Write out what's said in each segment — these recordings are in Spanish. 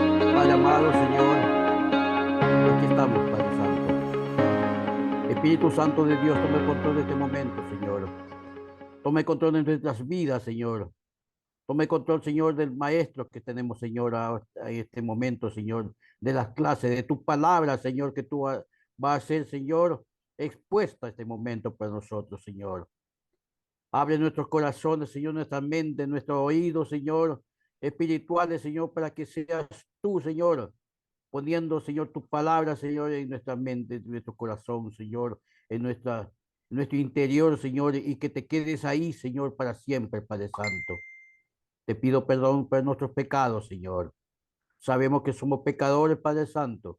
Señor. Padre amado, Señor, aquí estamos, Padre Santo. Espíritu Santo de Dios, tome control de este momento, Señor. Tome control de nuestras vidas, Señor. Tome control, Señor, del maestro que tenemos, Señor, en este momento, Señor, de las clases, de tu palabra, Señor, que tú vas a ser, Señor, expuesta a este momento para nosotros, Señor. Abre nuestros corazones, Señor, nuestra mente, nuestros oídos, Señor, espirituales, Señor, para que seas tú, Señor, poniendo, Señor, tus palabras, Señor, en nuestra mente, en nuestro corazón, Señor, en nuestro interior, Señor, y que te quedes ahí, Señor, para siempre, Padre Santo. Te pido perdón por nuestros pecados, Señor. Sabemos que somos pecadores, Padre Santo,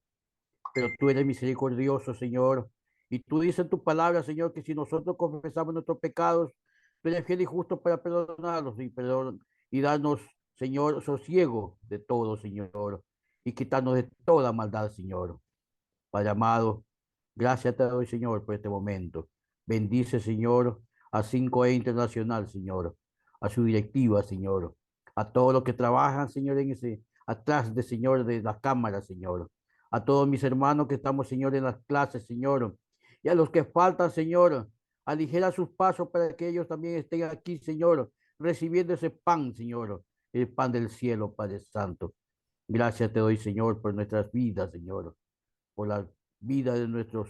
pero tú eres misericordioso, Señor. Y tú dices en tu palabra, Señor, que si nosotros confesamos nuestros pecados, tú eres fiel y justo para perdonarlos y darnos, Señor, sosiego de todo, Señor, y quitarnos de toda maldad, Señor. Padre amado, gracias te doy, Señor, por este momento. Bendice, Señor, a 5E Internacional, Señor, a su directiva, Señor, a todos los que trabajan, Señor, atrás de, Señor, de la cámara, Señor, a todos mis hermanos que estamos, Señor, en las clases, Señor, y a los que faltan, Señor, aligera sus pasos para que ellos también estén aquí, Señor, recibiendo ese pan, Señor, el pan del cielo, Padre Santo. Gracias te doy, Señor, por nuestras vidas, Señor, por la vida de nuestros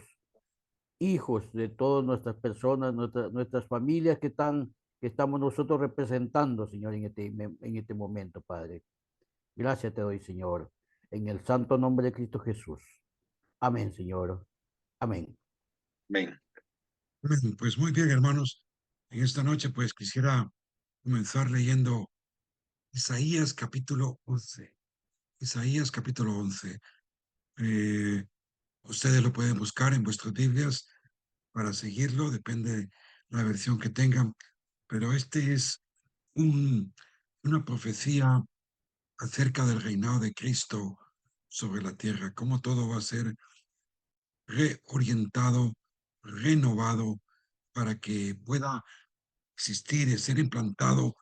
hijos, de todas nuestras personas, nuestras familias que estamos nosotros representando, Señor, en este momento, Padre. Gracias te doy, Señor, en el santo nombre de Cristo Jesús. Amén, Señor. Amén. Amén. Pues muy bien, hermanos. En esta noche, pues quisiera comenzar leyendo Isaías capítulo 11. Isaías capítulo 11. Eh, Ustedes lo pueden buscar en vuestras Biblias para seguirlo, depende de la versión que tengan, pero este es un, una profecía acerca del reinado de Cristo sobre la tierra, cómo todo va a ser reorientado, renovado, para que pueda existir y ser implantado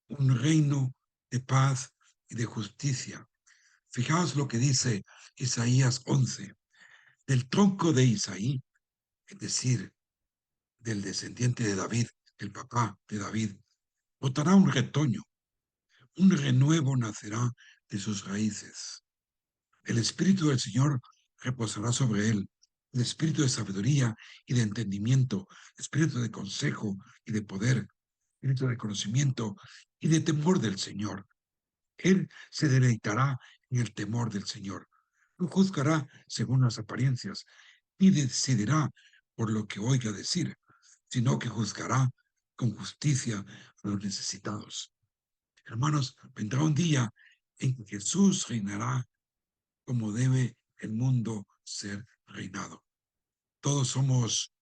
un reino de paz y de justicia. Fijaos lo que dice Isaías 11. Del tronco de Isaí, es decir, del descendiente de David, el papá de David, brotará un retoño, un renuevo nacerá de sus raíces. El Espíritu del Señor reposará sobre él, el Espíritu de sabiduría y de entendimiento, Espíritu de consejo y de poder, Espíritu de conocimiento y de temor del Señor. Él se deleitará en el temor del Señor. No juzgará según las apariencias, ni decidirá por lo que oiga decir, sino que juzgará con justicia a los necesitados. Hermanos, vendrá un día en que Jesús reinará como debe el mundo ser reinado. Todos somos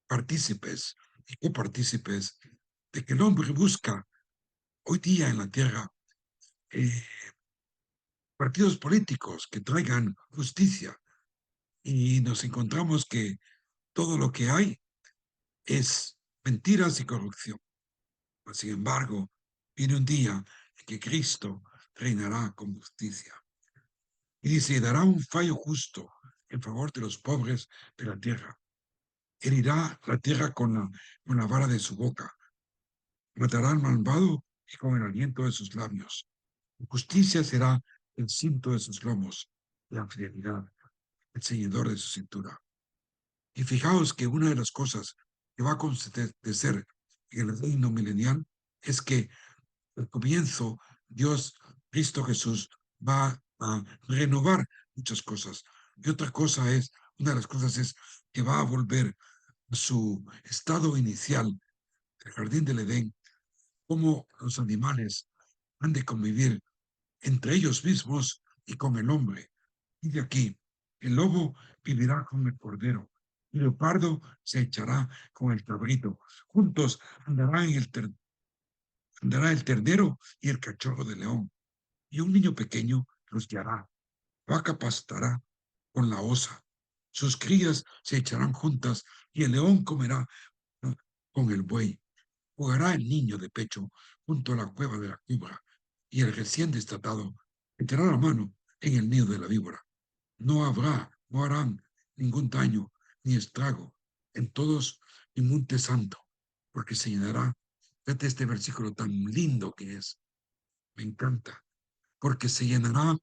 partícipes y copartícipes de que el hombre busca hoy día en la tierra eh, partidos políticos que traigan justicia, y nos encontramos que todo lo que hay es mentiras y corrupción. Sin embargo, viene un día en que Cristo reinará con justicia. Y dice, dará un fallo justo en favor de los pobres de la tierra. Herirá la tierra con la vara de su boca. Matará al malvado y con el aliento de sus labios. Justicia será el cinto de sus lomos, la fidelidad, el ceñidor de su cintura. Y fijaos que una de las cosas que va a acontecer en el reino milenial es que al comienzo Dios, Cristo Jesús, va a renovar muchas cosas. Y otra cosa es, una de las cosas es que va a volver a su estado inicial, el jardín del Edén, como los animales han de convivir entre ellos mismos y con el hombre. Y de aquí, el lobo vivirá con el cordero, el leopardo se echará con el cabrito, juntos andará el ternero y el cachorro de león, y un niño pequeño los guiará, vaca pastará con la osa, sus crías se echarán juntas y el león comerá con el buey. Jugará el niño de pecho junto a la cueva de la cubra, y el recién destatado meterá la mano en el nido de la víbora. No harán ningún daño ni estrago en todos mi monte santo, porque se llenará. Fíjate este versículo tan lindo que es, me encanta, porque se llenará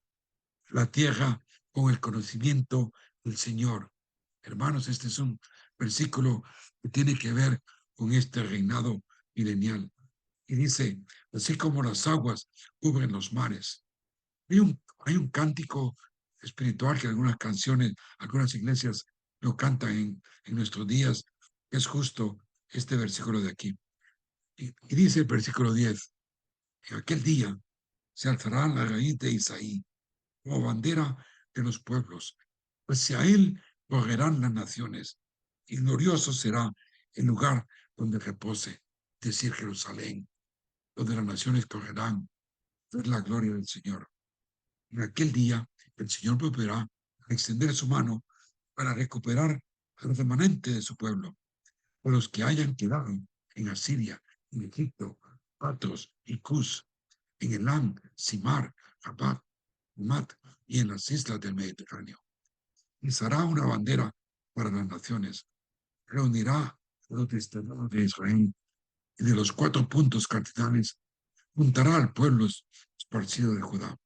la tierra con el conocimiento del Señor. Hermanos, este es un versículo que tiene que ver con este reinado milenial. Y dice, así como las aguas cubren los mares. Hay un cántico espiritual que algunas canciones, algunas iglesias lo cantan en nuestros días, que es justo este versículo de aquí. Y dice el versículo 10, en aquel día se alzará la raíz de Isaí como bandera de los pueblos, pues hacia él correrán las naciones, y glorioso será el lugar donde repose, es decir, Jerusalén, donde las naciones correrán, es la gloria del Señor. En aquel día el Señor volverá a extender su mano para recuperar al remanente de su pueblo, o los que hayan quedado en Asiria, en Egipto, Patros y Cus, en Elam, Simar, Rabat, Mat y en las islas del Mediterráneo. Izará una bandera para las naciones, reunirá a los desterrados de Israel y de los 4 puntos cardinales juntará al pueblo esparcido de Judá.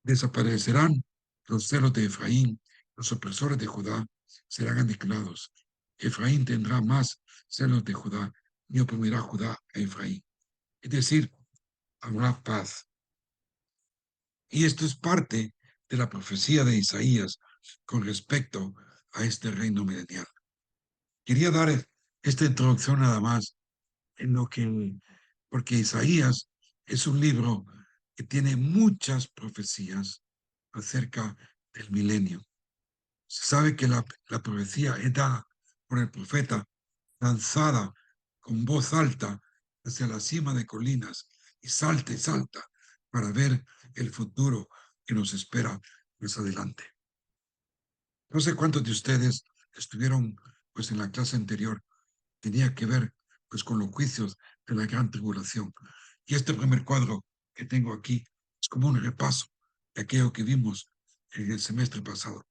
Desaparecerán los celos de Efraín, los opresores de Judá serán aniquilados. Efraín tendrá más celos de Judá y oprimirá Judá a Efraín. Es decir, habrá paz. Y esto es parte de la profecía de Isaías con respecto a este reino milenial. Quería dar esta introducción nada más en lo que, porque Isaías es un libro que tiene muchas profecías acerca del milenio. Se sabe que la profecía es dada por el profeta, lanzada con voz alta hacia la cima de colinas y salta para ver el futuro que nos espera más adelante. No sé cuántos de ustedes estuvieron pues en la clase anterior, tenía que ver pues con los juicios de la gran tribulación. Y este primer cuadro que tengo aquí es como un repaso de aquello que vimos en el semestre pasado.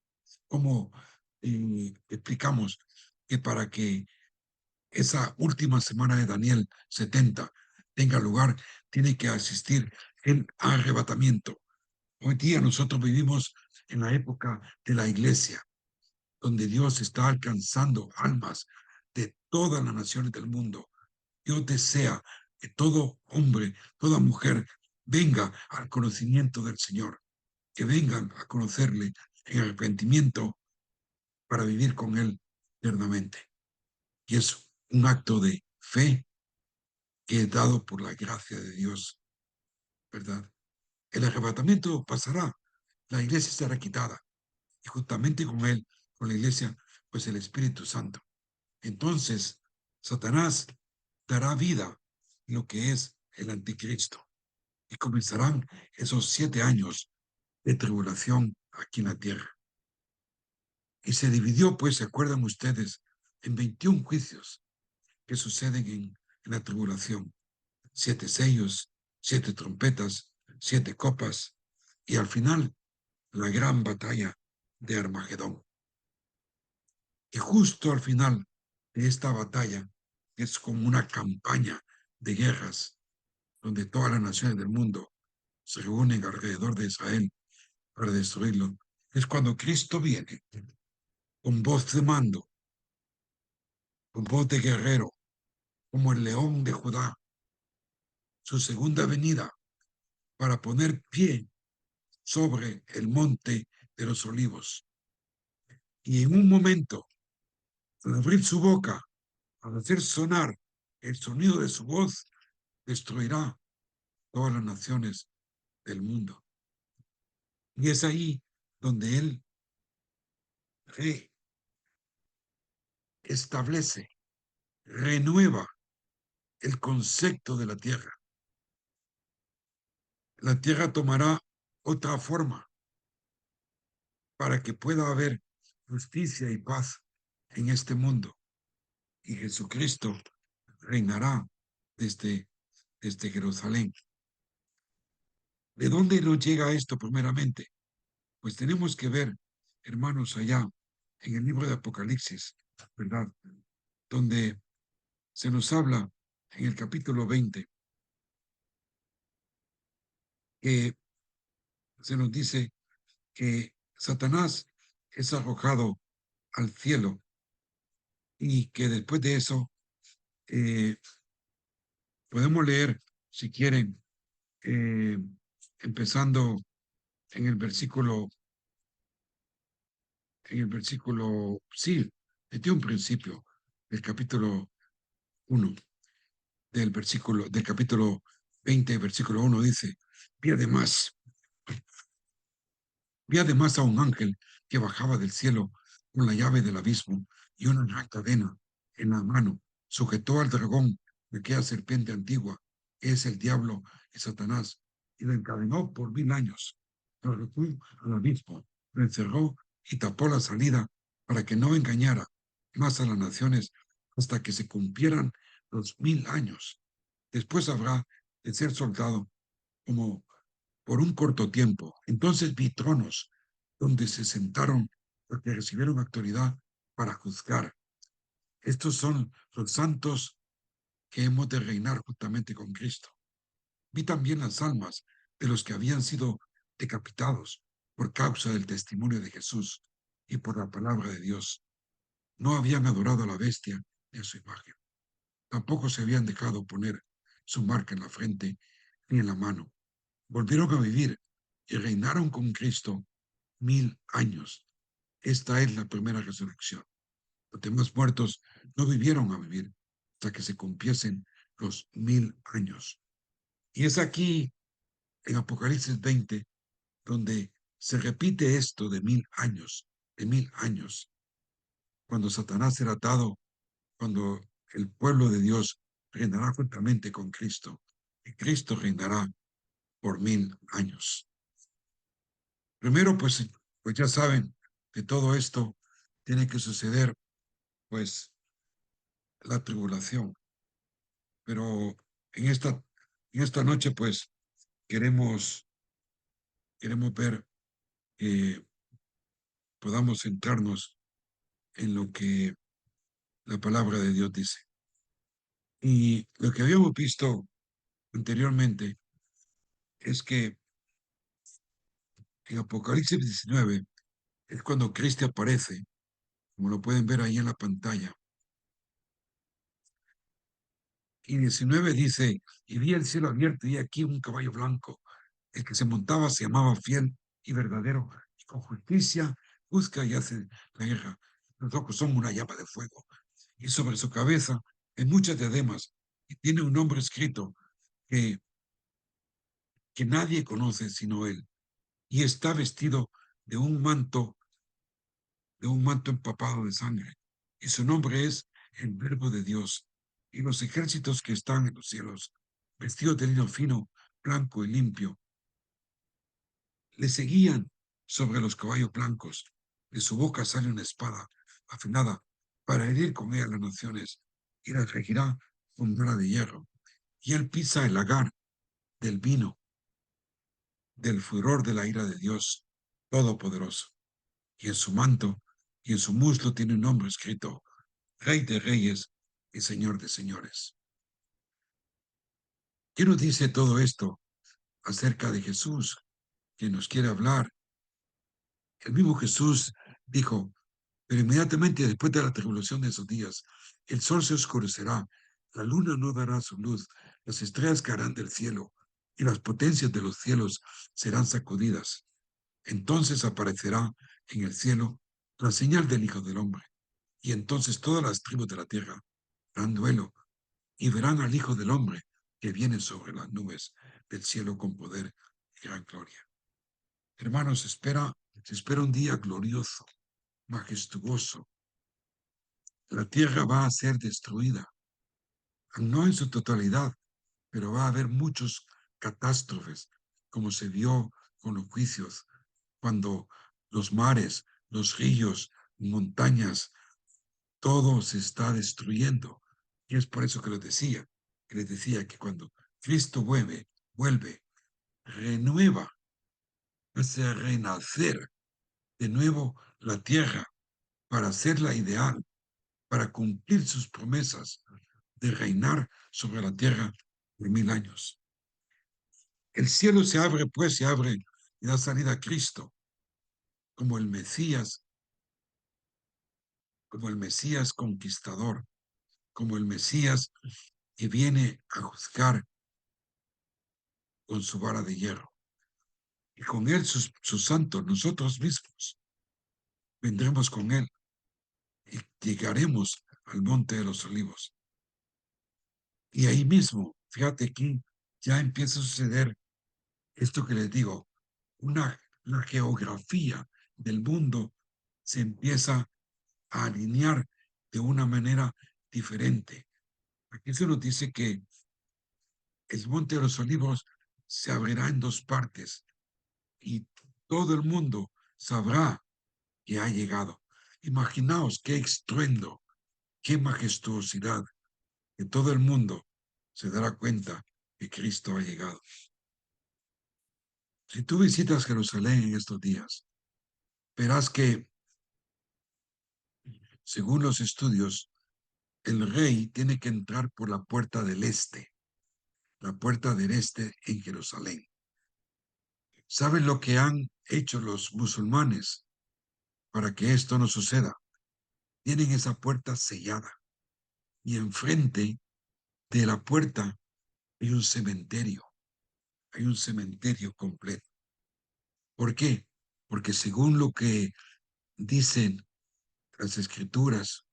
Cómo explicamos que para que esa última semana de Daniel 70 tenga lugar, tiene que asistir el arrebatamiento. Hoy día nosotros vivimos en la época de la iglesia, donde Dios está alcanzando almas de todas las naciones del mundo. Dios desea que todo hombre, toda mujer venga al conocimiento del Señor, que vengan a conocerle en arrepentimiento para vivir con Él eternamente. Y es un acto de fe que es dado por la gracia de Dios, ¿verdad? El arrebatamiento pasará, la iglesia será quitada, y justamente con Él, con la iglesia, pues el Espíritu Santo. Entonces, Satanás dará vida en lo que es el anticristo, y comenzarán esos 7 años de tribulación aquí en la tierra. Y se dividió, pues, ¿se acuerdan ustedes?, en 21 juicios que suceden en la tribulación. 7 sellos, 7 trompetas, 7 copas, y al final, la gran batalla de Armagedón. Y justo al final de esta batalla, es como una campaña de guerras, donde todas las naciones del mundo se reúnen alrededor de Israel para destruirlo. Es cuando Cristo viene con voz de mando, con voz de guerrero, como el león de Judá, su segunda venida para poner pie sobre el monte de los olivos. Y en un momento, al abrir su boca, al hacer sonar el sonido de su voz, destruirá todas las naciones del mundo. Y es ahí donde él establece, renueva el concepto de la tierra. La tierra tomará otra forma para que pueda haber justicia y paz en este mundo. Y Jesucristo reinará desde Jerusalén. ¿De dónde nos llega esto primeramente? Pues tenemos que ver, hermanos, allá en el libro de Apocalipsis, ¿verdad? Donde se nos habla en el capítulo 20, que se nos dice que Satanás es arrojado al cielo y que después de eso eh, podemos leer, si quieren, eh, empezando en el versículo, sí, desde un principio, del capítulo 1, del capítulo 20, versículo 1, dice, y además Vi además a un ángel que bajaba del cielo con la llave del abismo y una gran cadena en la mano. Sujetó al dragón, de aquella serpiente antigua, que es el diablo y Satanás, y lo encadenó por 1000 años. Lo arrojó al abismo, lo encerró y tapó la salida para que no engañara más a las naciones hasta que se cumplieran los 1000 años. Después habrá de ser soltado como por un corto tiempo. Entonces vi tronos donde se sentaron los que recibieron autoridad para juzgar. Estos son los santos que hemos de reinar juntamente con Cristo. Vi también las almas de los que habían sido decapitados por causa del testimonio de Jesús y por la palabra de Dios. No habían adorado a la bestia ni a su imagen. Tampoco se habían dejado poner su marca en la frente ni en la mano. Volvieron a vivir y reinaron con Cristo 1000 años. Esta es la primera resurrección. Los demás muertos no vivieron a vivir hasta que se cumpliesen los 1000 años. Y es aquí, en Apocalipsis 20, donde se repite esto de 1000 años, cuando Satanás será atado, cuando el pueblo de Dios reinará juntamente con Cristo, y Cristo reinará por 1000 años. Primero, pues ya saben que todo esto tiene que suceder, pues, la tribulación. Pero en esta noche, pues, queremos ver que podamos centrarnos en lo que la palabra de Dios dice. Y lo que habíamos visto anteriormente es que en Apocalipsis 19 es cuando Cristo aparece, como lo pueden ver ahí en la pantalla. Y 19 dice, y vi el cielo abierto y aquí un caballo blanco. El que se montaba se llamaba Fiel y Verdadero, y con justicia busca y hace la guerra. Los ojos son una llama de fuego, y sobre su cabeza hay muchas diademas, y tiene un nombre escrito que, que nadie conoce sino él, y está vestido de un manto, empapado de sangre, y su nombre es el Verbo de Dios. Y los ejércitos que están en los cielos, vestidos de lino fino, blanco y limpio, le seguían sobre los caballos blancos. De su boca sale una espada afinada para herir con ella las naciones, y las regirá con vara de hierro. Y él pisa el lagar del vino, del furor de la ira de Dios Todopoderoso. Y en su manto y en su muslo tiene un nombre escrito, Rey de Reyes y Señor de Señores. ¿Qué nos dice todo esto acerca de Jesús que nos quiere hablar? El mismo Jesús dijo, pero inmediatamente después de la tribulación de esos días, el sol se oscurecerá, la luna no dará su luz, las estrellas caerán del cielo y las potencias de los cielos serán sacudidas. Entonces aparecerá en el cielo la señal del Hijo del Hombre, y entonces todas las tribus de la tierra harán duelo y verán al Hijo del Hombre que viene sobre las nubes del cielo con poder y gran gloria. Hermanos, se espera un día glorioso, majestuoso. La tierra va a ser destruida, no en su totalidad, pero va a haber muchos catástrofes, como se vio con los juicios, cuando los mares, los ríos montañas, todo se está destruyendo. Y es por eso que les decía que cuando Cristo vuelve, renueva, hace renacer de nuevo la tierra para hacerla ideal, para cumplir sus promesas de reinar sobre la tierra por 1000 años. El cielo se abre, pues se abre y da salida a Cristo como el Mesías, como el Mesías conquistador, como el Mesías que viene a juzgar con su vara de hierro. Y con él sus santos, nosotros mismos, vendremos con él y llegaremos al monte de los olivos. Y ahí mismo, fíjate aquí, ya empieza a suceder esto que les digo, la geografía del mundo se empieza a alinear de una manera diferente. Aquí se nos dice que el monte de los olivos se abrirá en dos partes y todo el mundo sabrá que ha llegado. Imaginaos qué estruendo, qué majestuosidad, que todo el mundo se dará cuenta que Cristo ha llegado. Si tú visitas Jerusalén en estos días, verás que, según los estudios, el rey tiene que entrar por la puerta del este, la puerta del este en Jerusalén. ¿Saben lo que han hecho los musulmanes para que esto no suceda? Tienen esa puerta sellada y enfrente de la puerta hay un cementerio completo. ¿Por qué? Porque según lo que dicen las escrituras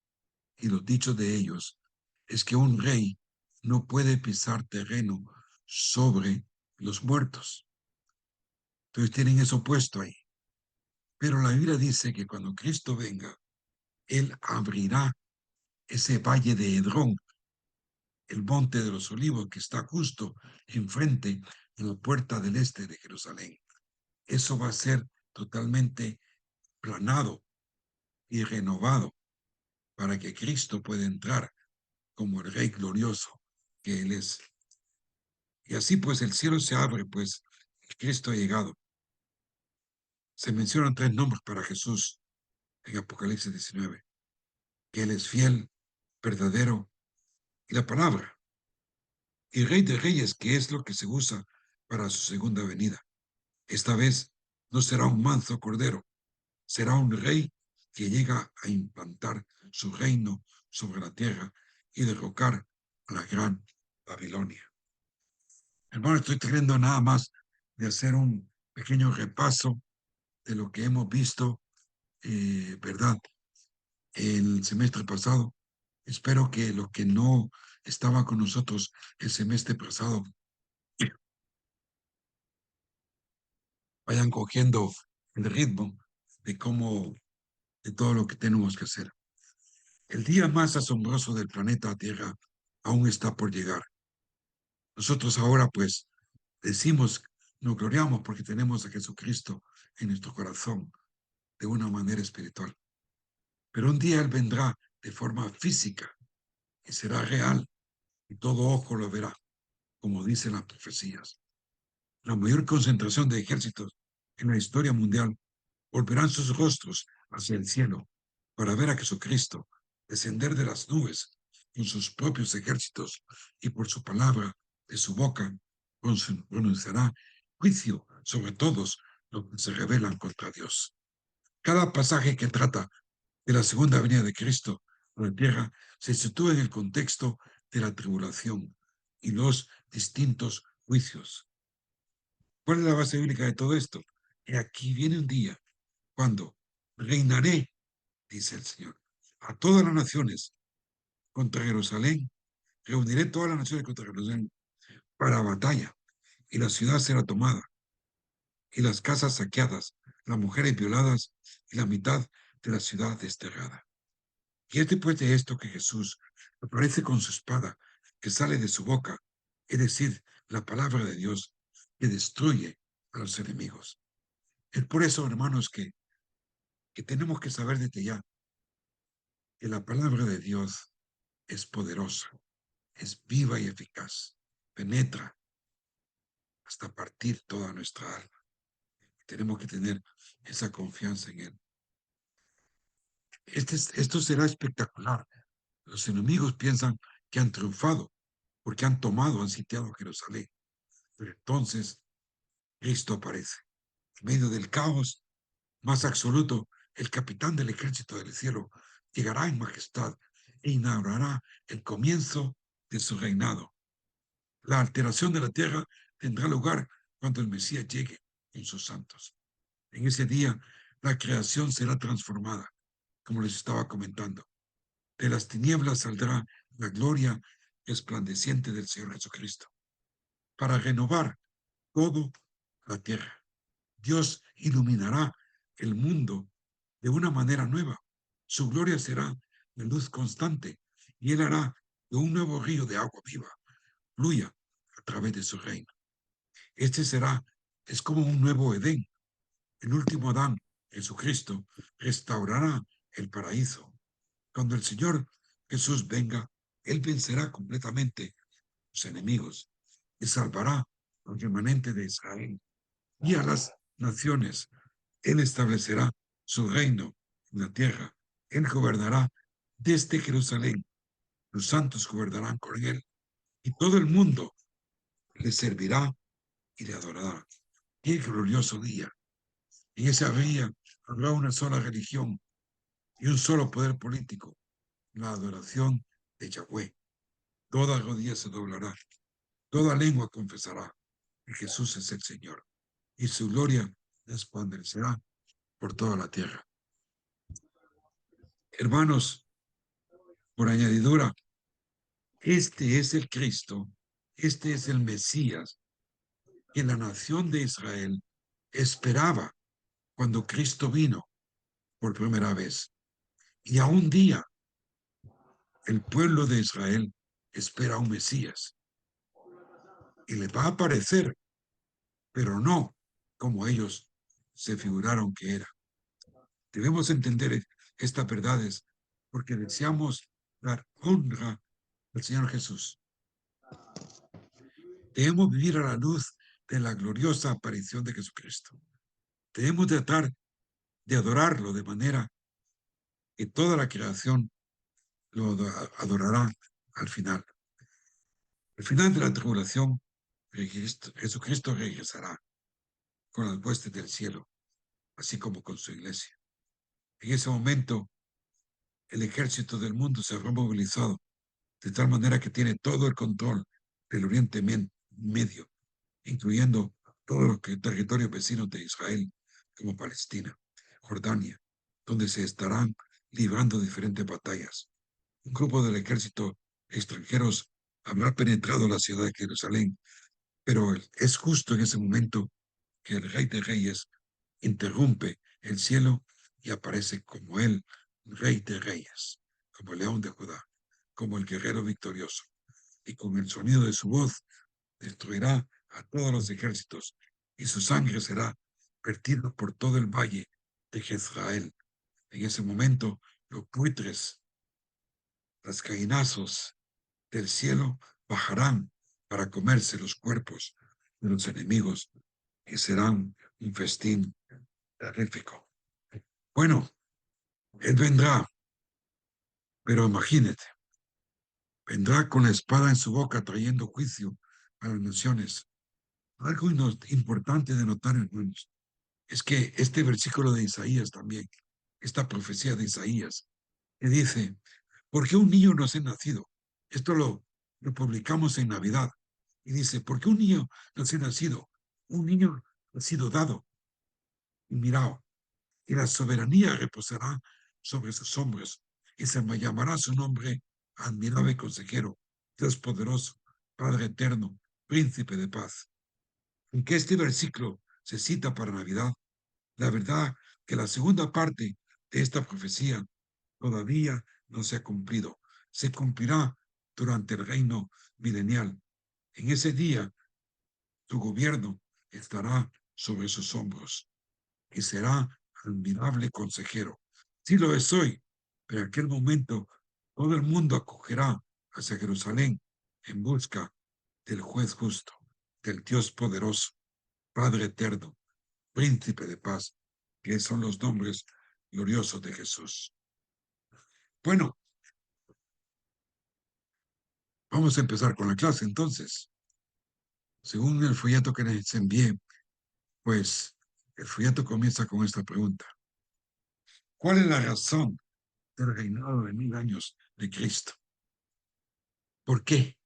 y los dichos de ellos, es que un rey no puede pisar terreno sobre los muertos. Entonces tienen eso puesto ahí. Pero la Biblia dice que cuando Cristo venga, Él abrirá ese valle de Edrón, el monte de los olivos que está justo enfrente de la puerta del este de Jerusalén. Eso va a ser totalmente planado y renovado para que Cristo pueda entrar como el Rey glorioso que Él es. Y así pues el cielo se abre, pues Cristo ha llegado. Se mencionan 3 nombres para Jesús en Apocalipsis 19, que Él es fiel, verdadero y la palabra. Y Rey de Reyes, que es lo que se usa para su segunda venida. Esta vez no será un manso cordero, será un rey que llega a implantar su reino sobre la tierra y derrocar a la gran Babilonia. Hermano, estoy tratando nada más de hacer un pequeño repaso de lo que hemos visto, ¿verdad? El semestre pasado. Espero que los que no estaban con nosotros el semestre pasado vayan cogiendo el ritmo de de todo lo que tenemos que hacer. El día más asombroso del planeta Tierra aún está por llegar. Nosotros ahora, pues, decimos, nos gloriamos porque tenemos a Jesucristo en nuestro corazón de una manera espiritual. Pero un día Él vendrá de forma física y será real y todo ojo lo verá, como dicen las profecías. La mayor concentración de ejércitos en la historia mundial volverán sus rostros hacia el cielo para ver a Jesucristo descender de las nubes con sus propios ejércitos y por su palabra de su boca pronunciará juicio sobre todos los que se rebelan contra Dios. Cada pasaje que trata de la segunda venida de Cristo a la tierra se sitúa en el contexto de la tribulación y los distintos juicios. ¿Cuál es la base bíblica de todo esto? Y aquí viene un día cuando reinaré, dice el Señor, a todas las naciones contra Jerusalén. Reuniré todas las naciones contra Jerusalén para batalla, y la ciudad será tomada, y las casas saqueadas, las mujeres violadas, y la mitad de la ciudad desterrada. Y es después de esto que Jesús aparece con su espada que sale de su boca, es decir, la palabra de Dios que destruye a los enemigos. Es por eso, hermanos, que tenemos que saber desde ya que la palabra de Dios es poderosa, es viva y eficaz, penetra hasta partir toda nuestra alma. Tenemos que tener esa confianza en Él. Esto será espectacular. Los enemigos piensan que han triunfado porque han sitiado Jerusalén. Pero entonces Cristo aparece. En medio del caos más absoluto, el capitán del ejército del cielo llegará en majestad e inaugurará el comienzo de su reinado. La alteración de la tierra tendrá lugar cuando el Mesías llegue en sus santos. En ese día, la creación será transformada, como les estaba comentando. De las tinieblas saldrá la gloria resplandeciente del Señor Jesucristo para renovar todo la tierra. Dios iluminará el mundo de una manera nueva. Su gloria será de luz constante y Él hará que un nuevo río de agua viva fluya a través de su reino. Este es como un nuevo Edén. El último Adán, Jesucristo, restaurará el paraíso. Cuando el Señor Jesús venga, Él vencerá completamente a sus enemigos y salvará al remanente de Israel y a las naciones. Él establecerá su reino en la tierra. Él gobernará desde Jerusalén. Los santos gobernarán con él y todo el mundo le servirá y le adorará. Qué glorioso día. En ese día habrá una sola religión y un solo poder político, la adoración de Yahweh. Toda rodilla se doblará, toda lengua confesará que Jesús es el Señor y su gloria resplandecerá por toda la tierra. Hermanos, por añadidura, este es el Cristo, este es el Mesías que la nación de Israel esperaba cuando Cristo vino por primera vez. Y a un día el pueblo de Israel espera a un Mesías y le va a aparecer, pero no como ellos se figuraron que era. Debemos entender estas verdades porque deseamos dar honra al Señor Jesús. Debemos vivir a la luz de la gloriosa aparición de Jesucristo. Debemos tratar de adorarlo de manera que toda la creación lo adorará al final. Al final de la tribulación, Jesucristo regresará con las huestes del cielo, así como con su iglesia. En ese momento, el ejército del mundo se habrá movilizado de tal manera que tiene todo el control del Oriente Medio, incluyendo todos los territorios vecinos de Israel, como Palestina, Jordania, donde se estarán librando diferentes batallas. Un grupo del ejército extranjeros habrá penetrado la ciudad de Jerusalén, pero es justo en ese momento que el Rey de Reyes interrumpe el cielo y aparece como el Rey de Reyes, como el León de Judá, como el guerrero victorioso, y con el sonido de su voz destruirá a todos los ejércitos y su sangre será vertida por todo el valle de Jezreel. En ese momento, los buitres, los gallinazos del cielo bajarán para comerse los cuerpos de los enemigos y serán un festín terrífico. Bueno, él vendrá, pero imagínate, vendrá con la espada en su boca trayendo juicio a las naciones. Algo importante de notar, hermanos, es que este versículo de Isaías también, esta profecía de Isaías, que dice, ¿por qué un niño nos ha nacido? Esto lo publicamos en Navidad. Y dice, ¿por qué un niño nos ha nacido? Un niño ha sido dado y mirado, y la soberanía reposará sobre sus hombros, y se llamará su nombre admirable consejero, Dios poderoso, Padre eterno, príncipe de paz. Aunque este versículo se cita para Navidad, la verdad que la segunda parte de esta profecía todavía no se ha cumplido. Se cumplirá durante el reino milenial. En ese día, su gobierno estará sobre sus hombros y será admirable consejero. Sí lo es hoy, pero en aquel momento todo el mundo acogerá hacia Jerusalén en busca del juez justo, del Dios poderoso, Padre eterno, Príncipe de paz, que son los nombres gloriosos de Jesús. Bueno, vamos a empezar con la clase entonces. Según el folleto que les envié, pues el folleto comienza con esta pregunta. ¿Cuál es la razón del reinado de 1000 años de Cristo? ¿Por qué?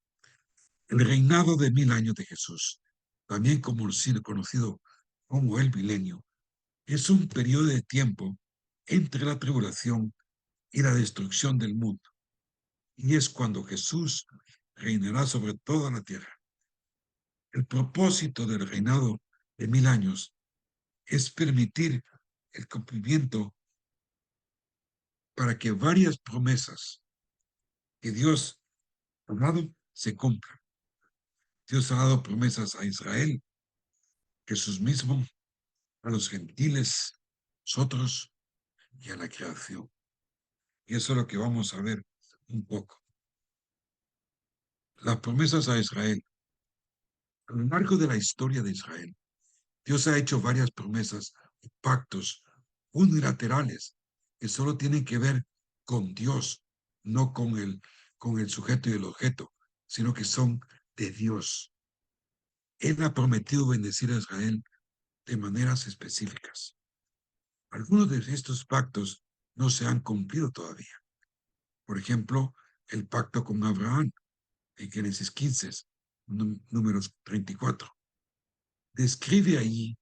El reinado de 1000 años de Jesús, también conocido como el milenio, es un periodo de tiempo entre la tribulación y la destrucción del mundo. Y es cuando Jesús reinará sobre toda la tierra. El propósito del reinado de 1000 años es permitir el cumplimiento para que varias promesas que Dios ha dado se cumplan. Dios ha dado promesas a Israel, Jesús mismo, a los gentiles, nosotros y a la creación. Y eso es lo que vamos a ver un poco. Las promesas a Israel. A lo largo de la historia de Israel, Dios ha hecho varias promesas y pactos unilaterales que solo tienen que ver con Dios, no con el sujeto y el objeto, sino que son de Dios. Él ha prometido bendecir a Israel de maneras específicas. Algunos de estos pactos no se han cumplido todavía. Por ejemplo, el pacto con Abraham en Génesis 15, números 34. Describe allí,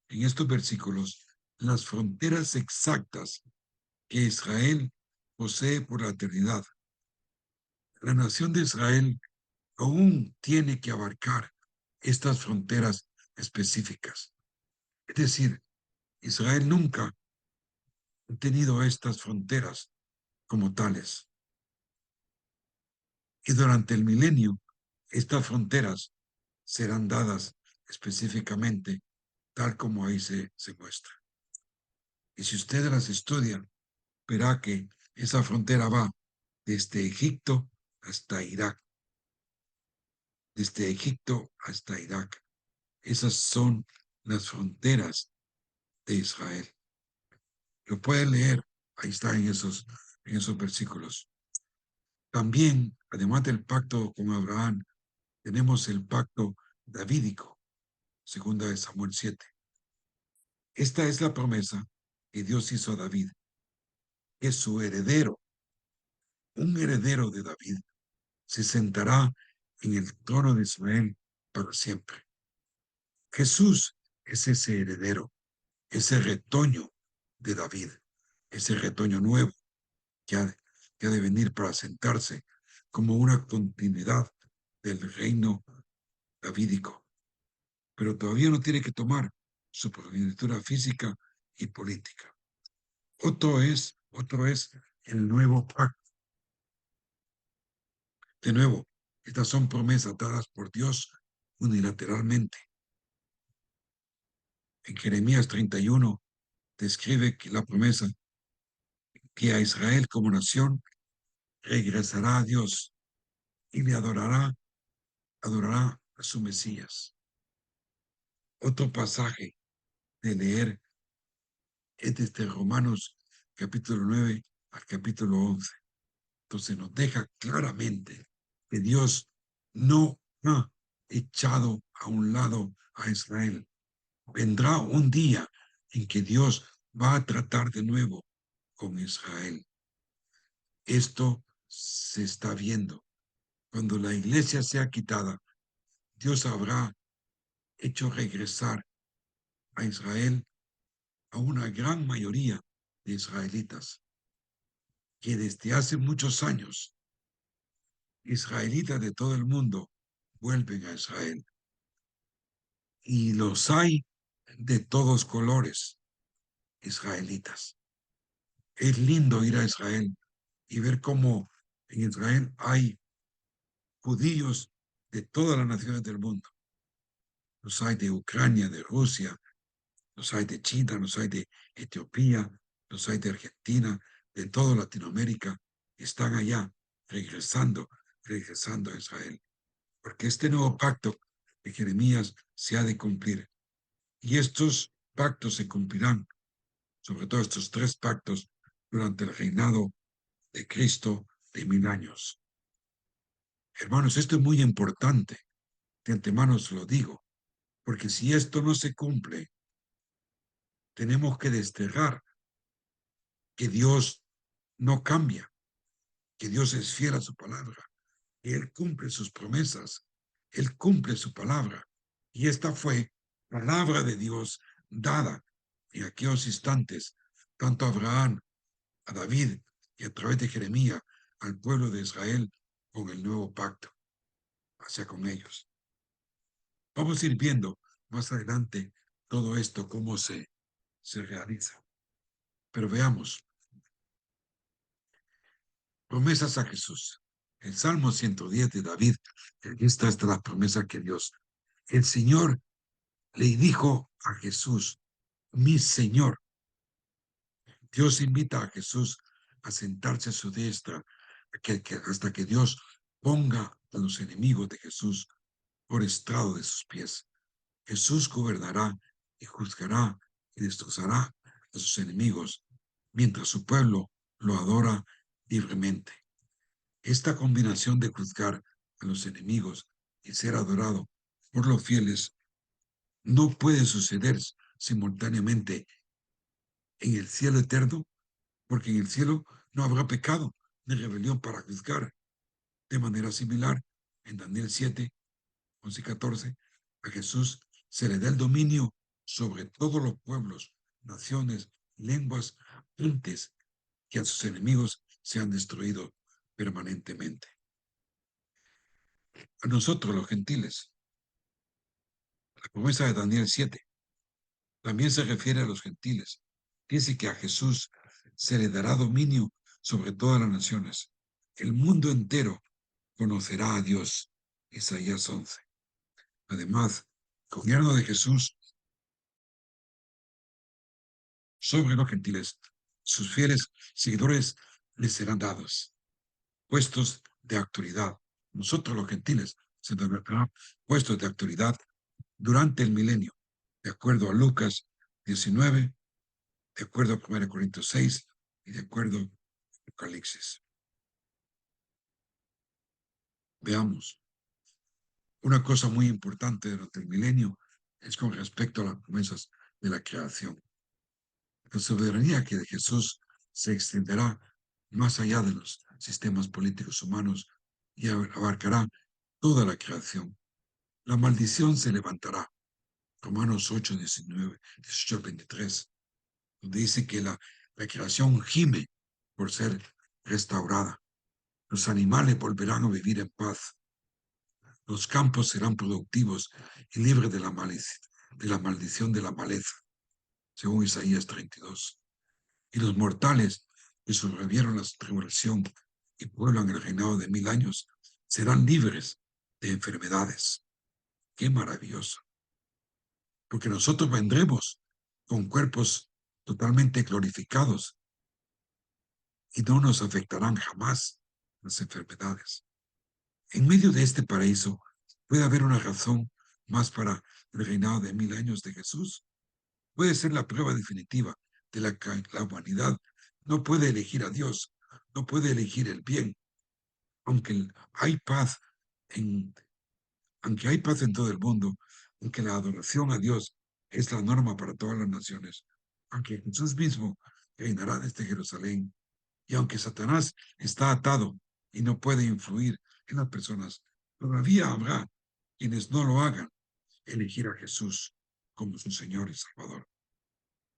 en estos versículos, las fronteras exactas que Israel posee por la eternidad. La nación de Israel aún tiene que abarcar estas fronteras específicas. Es decir, Israel nunca ha tenido estas fronteras como tales. Y durante el milenio, estas fronteras serán dadas específicamente tal como ahí se muestra. Y si ustedes las estudian, verá que esa frontera va desde Egipto hasta Irak. Desde Egipto hasta Irak. Esas son las fronteras de Israel. Lo pueden leer, ahí está en esos versículos. También, además del pacto con Abraham, tenemos el pacto davídico, segunda de Samuel 7. Esta es la promesa que Dios hizo a David, que su heredero, un heredero de David, se sentará en el trono de Israel para siempre. Jesús es ese heredero, ese retoño de David, ese retoño nuevo que ha de venir para sentarse como una continuidad del reino davídico. Pero todavía no tiene que tomar su progenitura física y política. Otro es el nuevo pacto. De nuevo, estas son promesas dadas por Dios unilateralmente. En Jeremías 31 describe que la promesa que a Israel como nación regresará a Dios y le adorará a su Mesías. Otro pasaje de leer es desde Romanos capítulo 9 al capítulo 11. Entonces nos deja claramente que Dios no ha echado a un lado a Israel. Vendrá un día en que Dios va a tratar de nuevo con Israel. Esto se está viendo. Cuando la iglesia sea quitada, Dios habrá hecho regresar a Israel a una gran mayoría de israelitas que desde hace muchos años, israelitas de todo el mundo, vuelven a Israel. Y los hay de todos colores, israelitas. Es lindo ir a Israel y ver cómo en Israel hay judíos de todas las naciones del mundo. Los hay de Ucrania, de Rusia, los hay de China, los hay de Etiopía, los hay de Argentina, de toda Latinoamérica están allá regresando a Israel, porque este nuevo pacto de Jeremías se ha de cumplir. Y estos pactos se cumplirán, sobre todo estos tres pactos, durante el reinado de Cristo de 1000 años. Hermanos, esto es muy importante. De antemano os lo digo, porque si esto no se cumple, tenemos que desterrar que Dios no cambia, que Dios es fiel a su palabra, que Él cumple sus promesas, Él cumple su palabra. Y esta fue palabra de Dios dada en aquellos instantes, tanto a Abraham, a David y a través de Jeremías al pueblo de Israel con el nuevo pacto hacia con ellos. Vamos a ir viendo más adelante todo esto, cómo se realiza. Pero veamos, promesas a Jesús. El Salmo 110 de David, esta es la promesa que Dios, el Señor le dijo a Jesús, mi Señor. Dios invita a Jesús a sentarse a su diestra hasta que Dios ponga a los enemigos de Jesús por estrado de sus pies. Jesús gobernará y juzgará y destrozará a sus enemigos mientras su pueblo lo adora libremente. Esta combinación de juzgar a los enemigos y ser adorado por los fieles no puede suceder simultáneamente en el cielo eterno, porque en el cielo no habrá pecado ni rebelión para juzgar. De manera similar, en Daniel 7, 11 y 14, a Jesús se le da el dominio sobre todos los pueblos, naciones, lenguas, antes que a sus enemigos sean destruidos permanentemente. A nosotros, los gentiles, la promesa de Daniel 7 también se refiere a los gentiles. Dice que a Jesús se le dará dominio sobre todas las naciones. El mundo entero conocerá a Dios. Isaías 11. Además, el gobierno de Jesús sobre los gentiles, sus fieles seguidores les serán dados puestos de autoridad. Nosotros los gentiles se nos darán puestos de autoridad durante el milenio, de acuerdo a Lucas 19, de acuerdo a 1 Corintios 6 y de acuerdo a Apocalipsis. Veamos, una cosa muy importante durante el milenio es con respecto a las promesas de la creación. La soberanía que de Jesús se extenderá más allá de los sistemas políticos humanos y abarcará toda la creación. La maldición se levantará. Romanos 8, 19, 18, 23, donde dice que la creación gime por ser restaurada. Los animales volverán a vivir en paz. Los campos serán productivos y libres de la maldición de la maleza, según Isaías 32. Y los mortales que sobrevivieron la tribulación y pueblan el reinado de 1000 años serán libres de enfermedades. ¡Qué maravilloso! Porque nosotros vendremos con cuerpos totalmente glorificados y no nos afectarán jamás las enfermedades. En medio de este paraíso puede haber una razón más para el reinado de 1000 años de Jesús. Puede ser la prueba definitiva de la que la humanidad no puede elegir a Dios, no puede elegir el bien, aunque hay paz en, aunque hay paz en todo el mundo, aunque la adoración a Dios es la norma para todas las naciones, aunque Jesús mismo reinará desde Jerusalén, y aunque Satanás está atado y no puede influir en las personas, todavía habrá quienes no lo hagan, elegir a Jesús como su Señor y Salvador.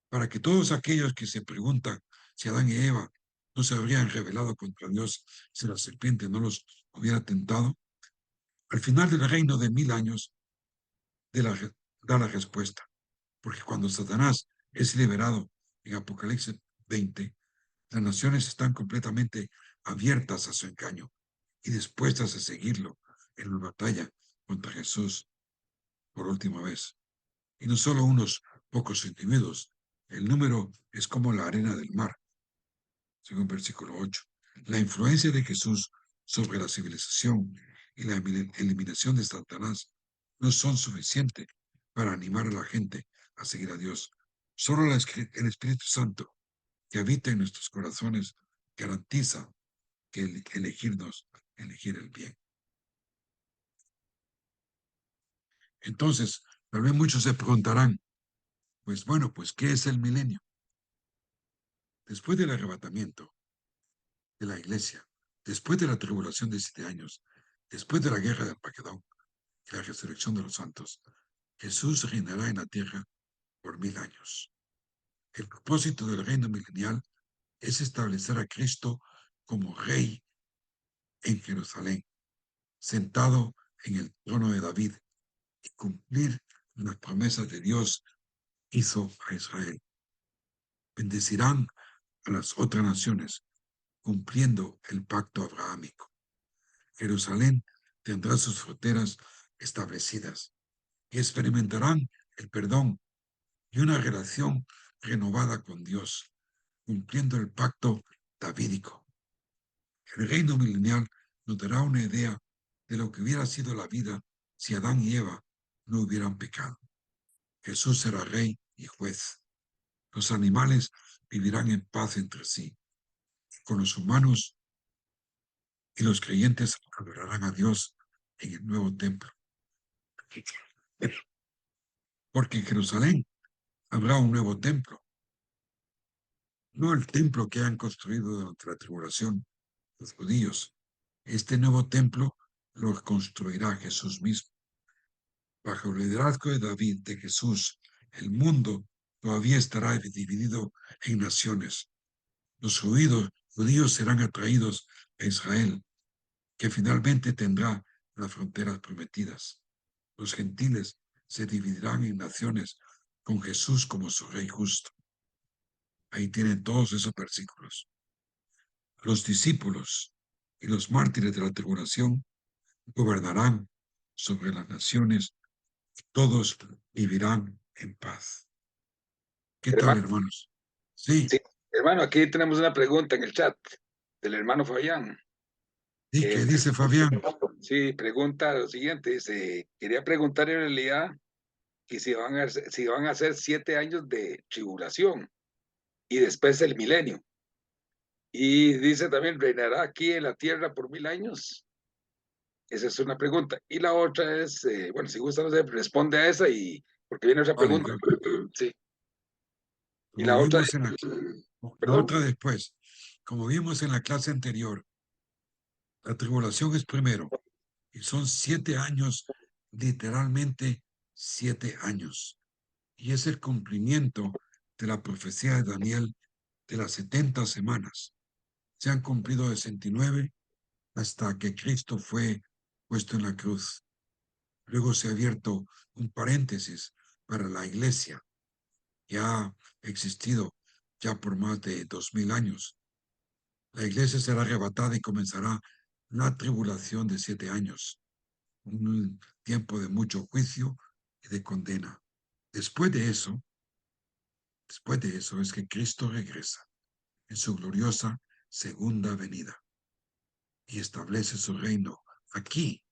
Para que todos aquellos que se preguntan si Adán y Eva no se habrían rebelado contra Dios si la serpiente no los hubiera tentado, al final del reino de 1000 años da la respuesta, porque cuando Satanás es liberado en Apocalipsis 20, las naciones están completamente abiertas a su engaño y dispuestas a seguirlo en la batalla contra Jesús por última vez. Y no solo unos pocos individuos, el número es como la arena del mar. según versículo 8. La influencia de Jesús sobre la civilización y la eliminación de Satanás no son suficientes para animar a la gente a seguir a Dios. Solo el Espíritu Santo que habita en nuestros corazones garantiza que elegir el bien. Entonces, tal vez muchos se preguntarán, pues bueno, pues ¿qué es el milenio? Después del arrebatamiento de la iglesia, después de la tribulación de 7 años, después de la guerra de Armagedón y la resurrección de los santos, Jesús reinará en la tierra por 1000 años. El propósito del reino milenial es establecer a Cristo como rey en Jerusalén, sentado en el trono de David, y cumplir las promesas de Dios hizo a Israel. Bendecirán a las otras naciones, cumpliendo el pacto abrahámico. Jerusalén tendrá sus fronteras establecidas y experimentarán el perdón y una relación renovada con Dios, cumpliendo el pacto davídico. El reino milenial nos dará una idea de lo que hubiera sido la vida si Adán y Eva no hubieran pecado. Jesús será rey y juez. Los animales vivirán en paz entre sí. Con los humanos y los creyentes adorarán a Dios en el nuevo templo. Porque en Jerusalén habrá un nuevo templo, no el templo que han construido durante la tribulación los judíos. Este nuevo templo lo construirá Jesús mismo. Bajo el liderazgo de David, de Jesús, el mundo todavía estará dividido en naciones. Los judíos serán atraídos a Israel, que finalmente tendrá las fronteras prometidas. Los gentiles se dividirán en naciones con Jesús como su rey justo. Ahí tienen todos esos versículos. Los discípulos y los mártires de la tribulación gobernarán sobre las naciones y todos vivirán en paz. ¿Qué tal, Hermano, hermanos? Sí, sí, hermano, aquí tenemos una pregunta en el chat del hermano Fabián. ¿y qué dice Fabián? Sí, pregunta lo siguiente, dice, quería preguntar en realidad que si van a ser 7 años de tribulación y después el milenio. Y dice también, ¿reinará aquí en la tierra por 1000 años? Esa es una pregunta. Y la otra es, bueno, si gusta, no sé, responde a esa y porque viene otra Vale, pregunta. Sí. Y como la otra, vimos en la perdón. otra después, como vimos en la clase anterior, la tribulación es primero y son 7 años, literalmente 7 años. Y es el cumplimiento de la profecía de Daniel de las 70 semanas. Se han cumplido 69 hasta que Cristo fue puesto en la cruz. Luego se ha abierto un paréntesis para la iglesia, que ha existido ya por más de 2000 años. La iglesia será arrebatada y comenzará la tribulación de 7 años, un tiempo de mucho juicio y de condena. Después de eso es que Cristo regresa en su gloriosa segunda venida y establece su reino aquí,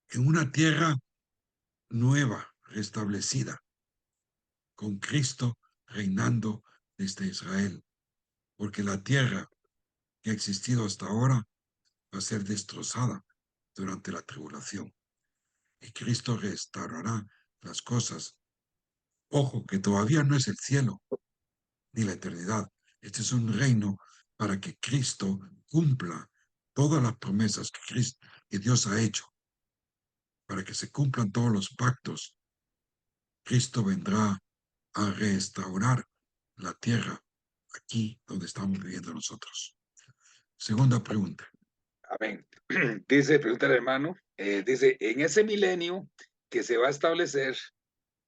en una tierra nueva, restablecida, con Cristo reinando desde Israel, porque la tierra que ha existido hasta ahora va a ser destrozada durante la tribulación y Cristo restaurará las cosas. Ojo, que todavía no es el cielo ni la eternidad. Este es un reino para que Cristo cumpla todas las promesas que Dios ha hecho, para que se cumplan todos los pactos. Cristo vendrá a restaurar la tierra aquí donde estamos viviendo nosotros. Segunda pregunta. Amén. Dice, pregunta el hermano, dice, en ese milenio que se va a establecer,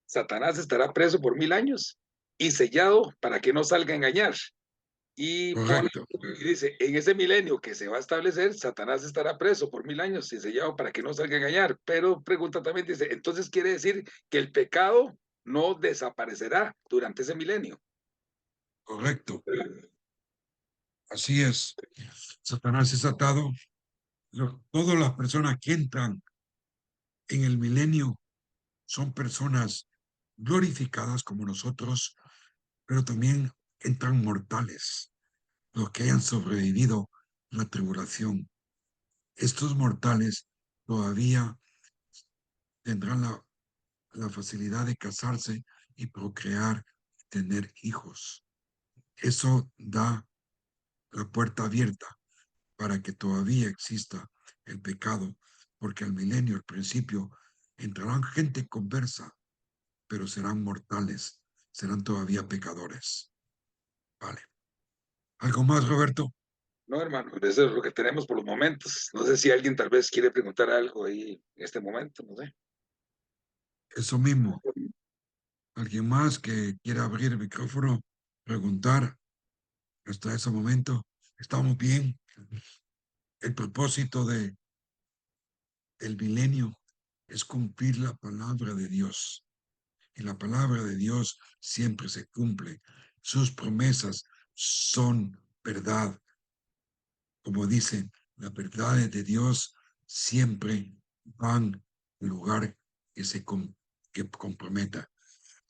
Satanás estará preso por 1000 años y sellado para que no salga a engañar. Y pone, Correcto. y dice, en ese milenio que se va a establecer, Satanás estará preso por 1000 años y sellado para que no salga a engañar. Pero pregunta también, dice, entonces quiere decir que el pecado no desaparecerá durante ese milenio. Correcto. Así es. Satanás es atado. Todas las personas que entran en el milenio son personas glorificadas como nosotros, pero también entran mortales, los que hayan sobrevivido la tribulación. Estos mortales todavía tendrán la facilidad de casarse y procrear, tener hijos. Eso da la puerta abierta para que todavía exista el pecado, porque al milenio, al principio, entrarán gente conversa, pero serán mortales, serán todavía pecadores. Vale. ¿Algo más, Roberto? No, hermano, eso es lo que tenemos por los momentos. No sé si alguien tal vez quiere preguntar algo ahí en este momento, no sé. Eso mismo. ¿Alguien más que quiera abrir el micrófono, preguntar hasta ese momento? ¿Estamos bien? El propósito del milenio es cumplir la palabra de Dios. Y la palabra de Dios siempre se cumple. Sus promesas son verdad. Como dicen, las verdades de Dios siempre van al lugar que comprometa.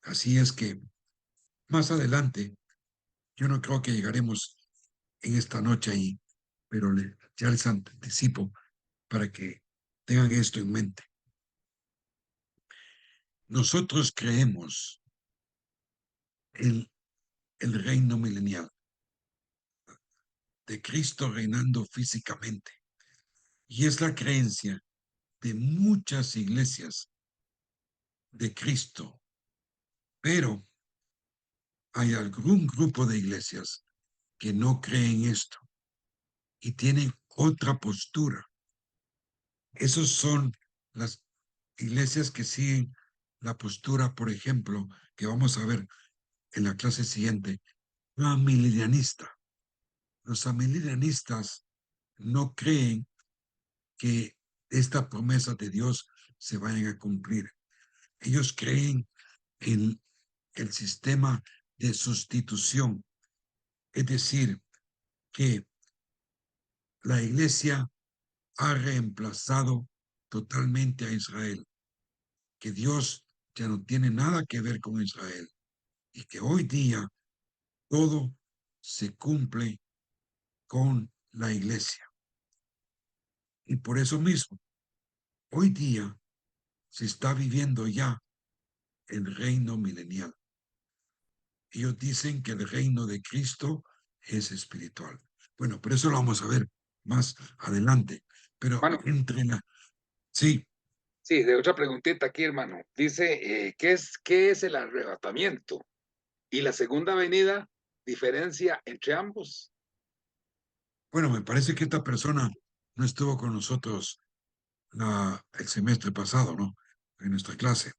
Así es que más adelante, yo no creo que llegaremos en esta noche ahí, pero ya les anticipo para que tengan esto en mente. Nosotros creemos en el reino milenial de Cristo reinando físicamente. Y es la creencia de muchas iglesias de Cristo, pero hay algún grupo de iglesias que no creen esto y tienen otra postura. Esos son las iglesias que siguen la postura, por ejemplo, que vamos a ver en la clase siguiente, amilenianista. Los amilenianistas no creen que estas promesas de Dios se vayan a cumplir. Ellos creen en el sistema de sustitución, es decir, que la iglesia ha reemplazado totalmente a Israel, que Dios ya no tiene nada que ver con Israel y que hoy día todo se cumple con la iglesia. Y por eso mismo, hoy día se está viviendo ya el reino milenial. Ellos dicen que el reino de Cristo es espiritual. Bueno, pero eso lo vamos a ver más adelante. Pero Hermano, sí, sí, de otra preguntita aquí, hermano. Dice, ¿qué es el arrebatamiento? Y la segunda venida, ¿diferencia entre ambos? bueno, me parece que esta persona no estuvo con nosotros el semestre pasado, ¿no? En nuestra clase,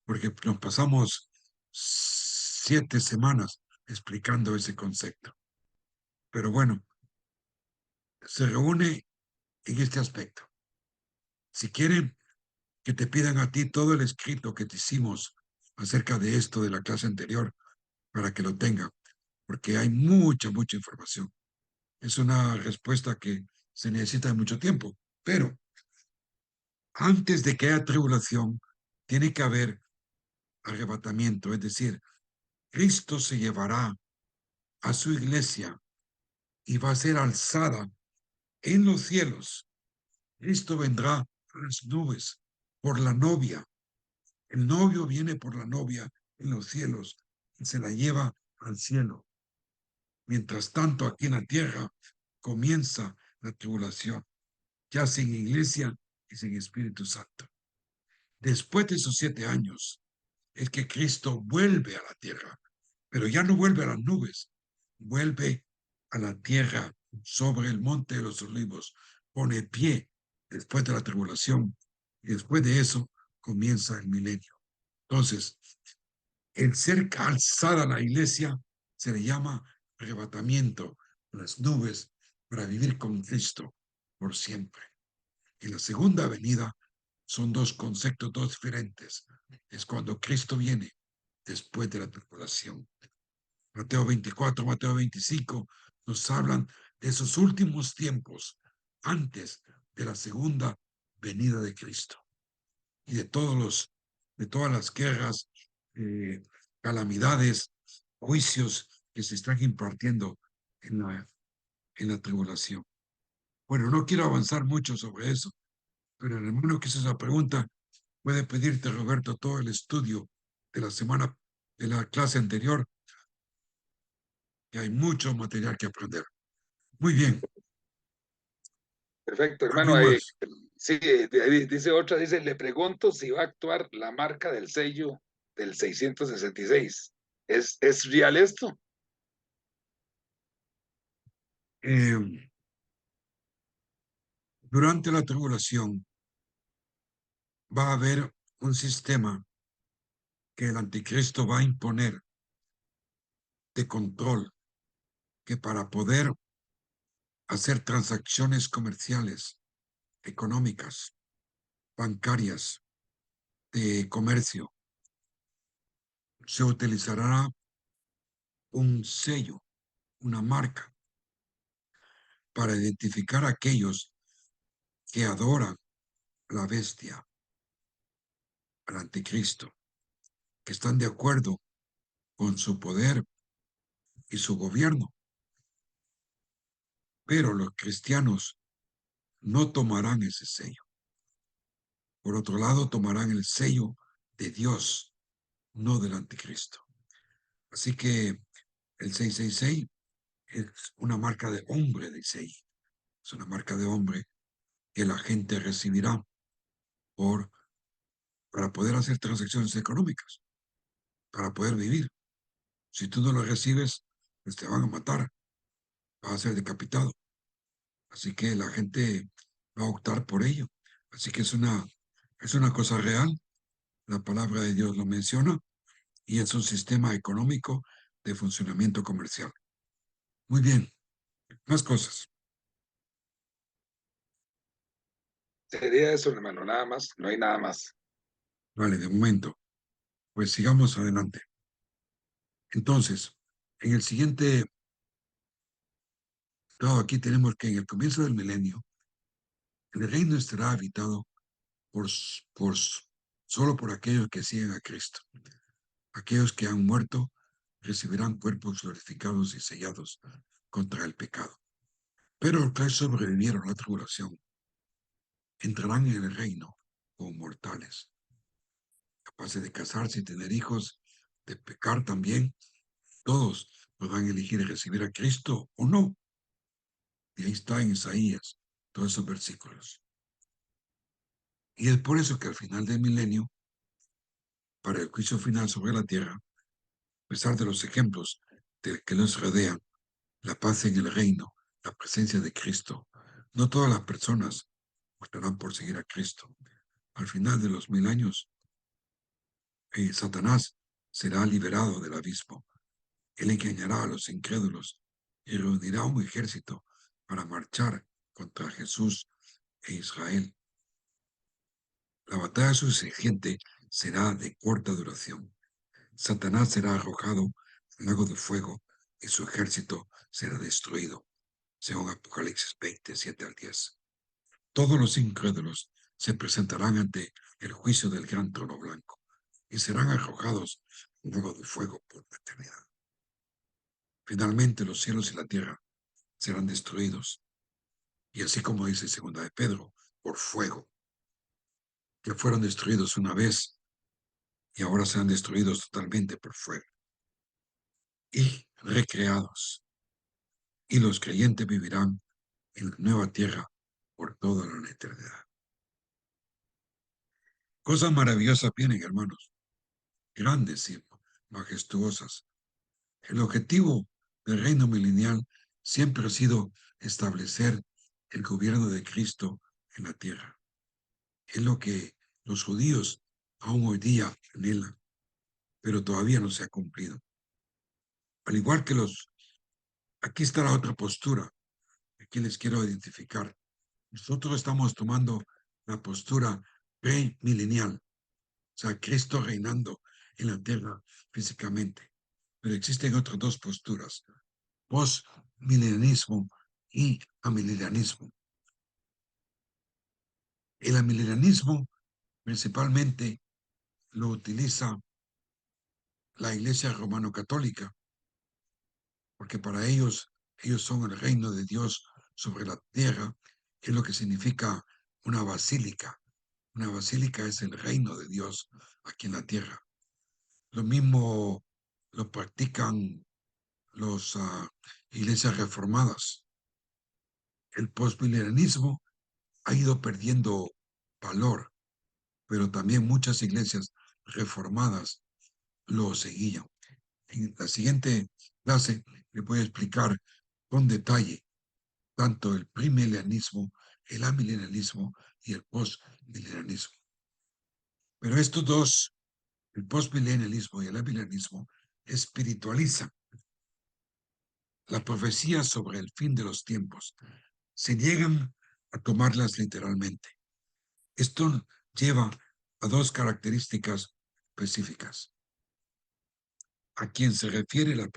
porque nos pasamos 7 semanas explicando ese concepto. Pero bueno, se reúne en este aspecto. Si quieren que te pidan a ti todo el escrito que te hicimos acerca de esto de la clase anterior, para que lo tengan, porque hay mucha, mucha información. Es una respuesta que se necesita de mucho tiempo, pero antes de que haya tribulación, tiene que haber arrebatamiento, es decir, Cristo se llevará a su iglesia y va a ser alzada en los cielos. Cristo vendrá a las nubes por la novia. El novio viene por la novia en los cielos y se la lleva al cielo. Mientras tanto, aquí en la tierra comienza la tribulación, ya sin iglesia y sin Espíritu Santo. Después de esos 7 años, es que Cristo vuelve a la tierra, pero ya no vuelve a las nubes, vuelve a la tierra sobre el monte de los olivos, pone pie después de la tribulación y después de eso comienza el milenio. Entonces, el ser alzada a la iglesia se le llama arrebatamiento, las nubes para vivir con Cristo por siempre. Y la segunda venida son dos conceptos diferentes. Es cuando Cristo viene después de la tribulación. Mateo 24, Mateo 25, nos hablan de esos últimos tiempos antes de la segunda venida de Cristo y de todas las guerras, calamidades, juicios que se están impartiendo en la tribulación. Bueno, no quiero avanzar mucho sobre eso, pero el hermano que hizo esa pregunta puede pedirte, Roberto, todo el estudio de de la clase anterior, que hay mucho material que aprender. Muy bien, Perfecto, hermano. ¿alguien más? Sí, dice otra, dice, le pregunto si va a actuar la marca del sello del 666. ¿Es real esto? Eh, durante la tribulación va a haber un sistema que el anticristo va a imponer de control, que para poder hacer transacciones comerciales, económicas, bancarias, de comercio, se utilizará un sello, una marca, para identificar a aquellos que adoran a la bestia, al anticristo, que están de acuerdo con su poder y su gobierno. Pero los cristianos no tomarán ese sello. Por otro lado, tomarán el sello de Dios, no del anticristo. Así que el 666 es una marca de hombre, dice ahí. Es una marca de hombre que la gente recibirá para poder hacer transacciones económicas, para poder vivir. Si tú no lo recibes, pues te van a matar, vas a ser decapitado. Así que la gente va a optar por ello. Así que es una cosa real. La palabra de Dios lo menciona y es un sistema económico de funcionamiento comercial. Muy bien, más cosas. Sería eso, hermano, nada más, no hay nada más. Vale, de momento, pues sigamos adelante. Entonces, en el siguiente, todo aquí tenemos que en el comienzo del milenio, el reino estará habitado por, por, solo por aquellos que siguen a Cristo. Aquellos que han muerto recibirán cuerpos glorificados y sellados contra el pecado. Pero los que sobrevivieron a la tribulación entrarán en el reino como mortales, capaces de casarse y tener hijos, de pecar también. Todos podrán elegir recibir a Cristo o no. Y ahí está en Isaías, todos esos versículos. Y es por eso que al final del milenio, para el juicio final sobre la tierra, a pesar de los ejemplos que nos rodean, la paz en el reino, la presencia de Cristo, no todas las personas optarán por seguir a Cristo. Al final de los 1000 años, Satanás será liberado del abismo. Él engañará a los incrédulos y reunirá un ejército para marchar contra Jesús e Israel. La batalla subsiguiente será de corta duración. Satanás será arrojado al lago de fuego y su ejército será destruido, según Apocalipsis 27 al 10. Todos los incrédulos se presentarán ante el juicio del gran trono blanco y serán arrojados al lago de fuego por la eternidad. Finalmente los cielos y la tierra serán destruidos, y así como dice segunda de Pedro, por fuego, que fueron destruidos una vez y ahora serán destruidos totalmente por fuego y recreados. Y los creyentes vivirán en la nueva tierra por toda la eternidad. Cosas maravillosas vienen, hermanos, grandes y majestuosas. El objetivo del reino milenial siempre ha sido establecer el gobierno de Cristo en la tierra. Es lo que los judíos aún hoy día anhelan, pero todavía no se ha cumplido. Al igual que aquí está la otra postura, aquí les quiero identificar. Nosotros estamos tomando la postura premilenial, o sea, Cristo reinando en la tierra físicamente. pero existen otras dos posturas: postmilenianismo y amilenianismo. El amilenianismo principalmente lo utiliza la Iglesia romano-católica, porque para ellos son el reino de Dios sobre la tierra, que es lo que significa una basílica. Una basílica es el reino de Dios aquí en la tierra. Lo mismo lo practican las iglesias reformadas. El postmilenianismo ha ido perdiendo valor, pero también muchas iglesias reformadas lo seguían. En la siguiente clase le voy a explicar con detalle tanto el premilenialismo, el amilenialismo y el postmilenialismo. Pero estos dos, el postmilenialismo y el amilenialismo, espiritualizan la profecía sobre el fin de los tiempos. Se niegan a tomarlas literalmente. Esto lleva a dos características específicas. ¿A quién se refieren las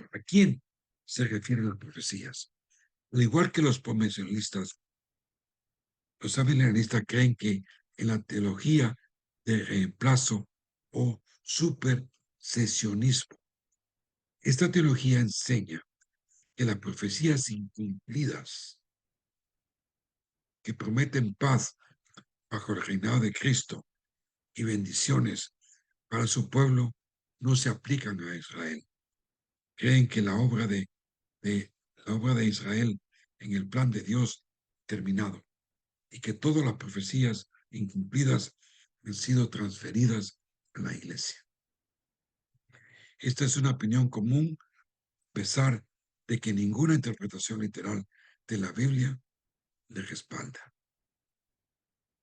profecías? Al igual que los postmilenialistas, los amilenialistas creen que en la teología de reemplazo o supersesionismo, esta teología enseña que las profecías incumplidas que prometen paz bajo el reinado de Cristo y bendiciones para su pueblo no se aplican a Israel. Creen que la obra de Israel en el plan de Dios terminado y que todas las profecías incumplidas han sido transferidas a la iglesia. Esta es una opinión común, a pesar de que ninguna interpretación literal de la Biblia le respalda.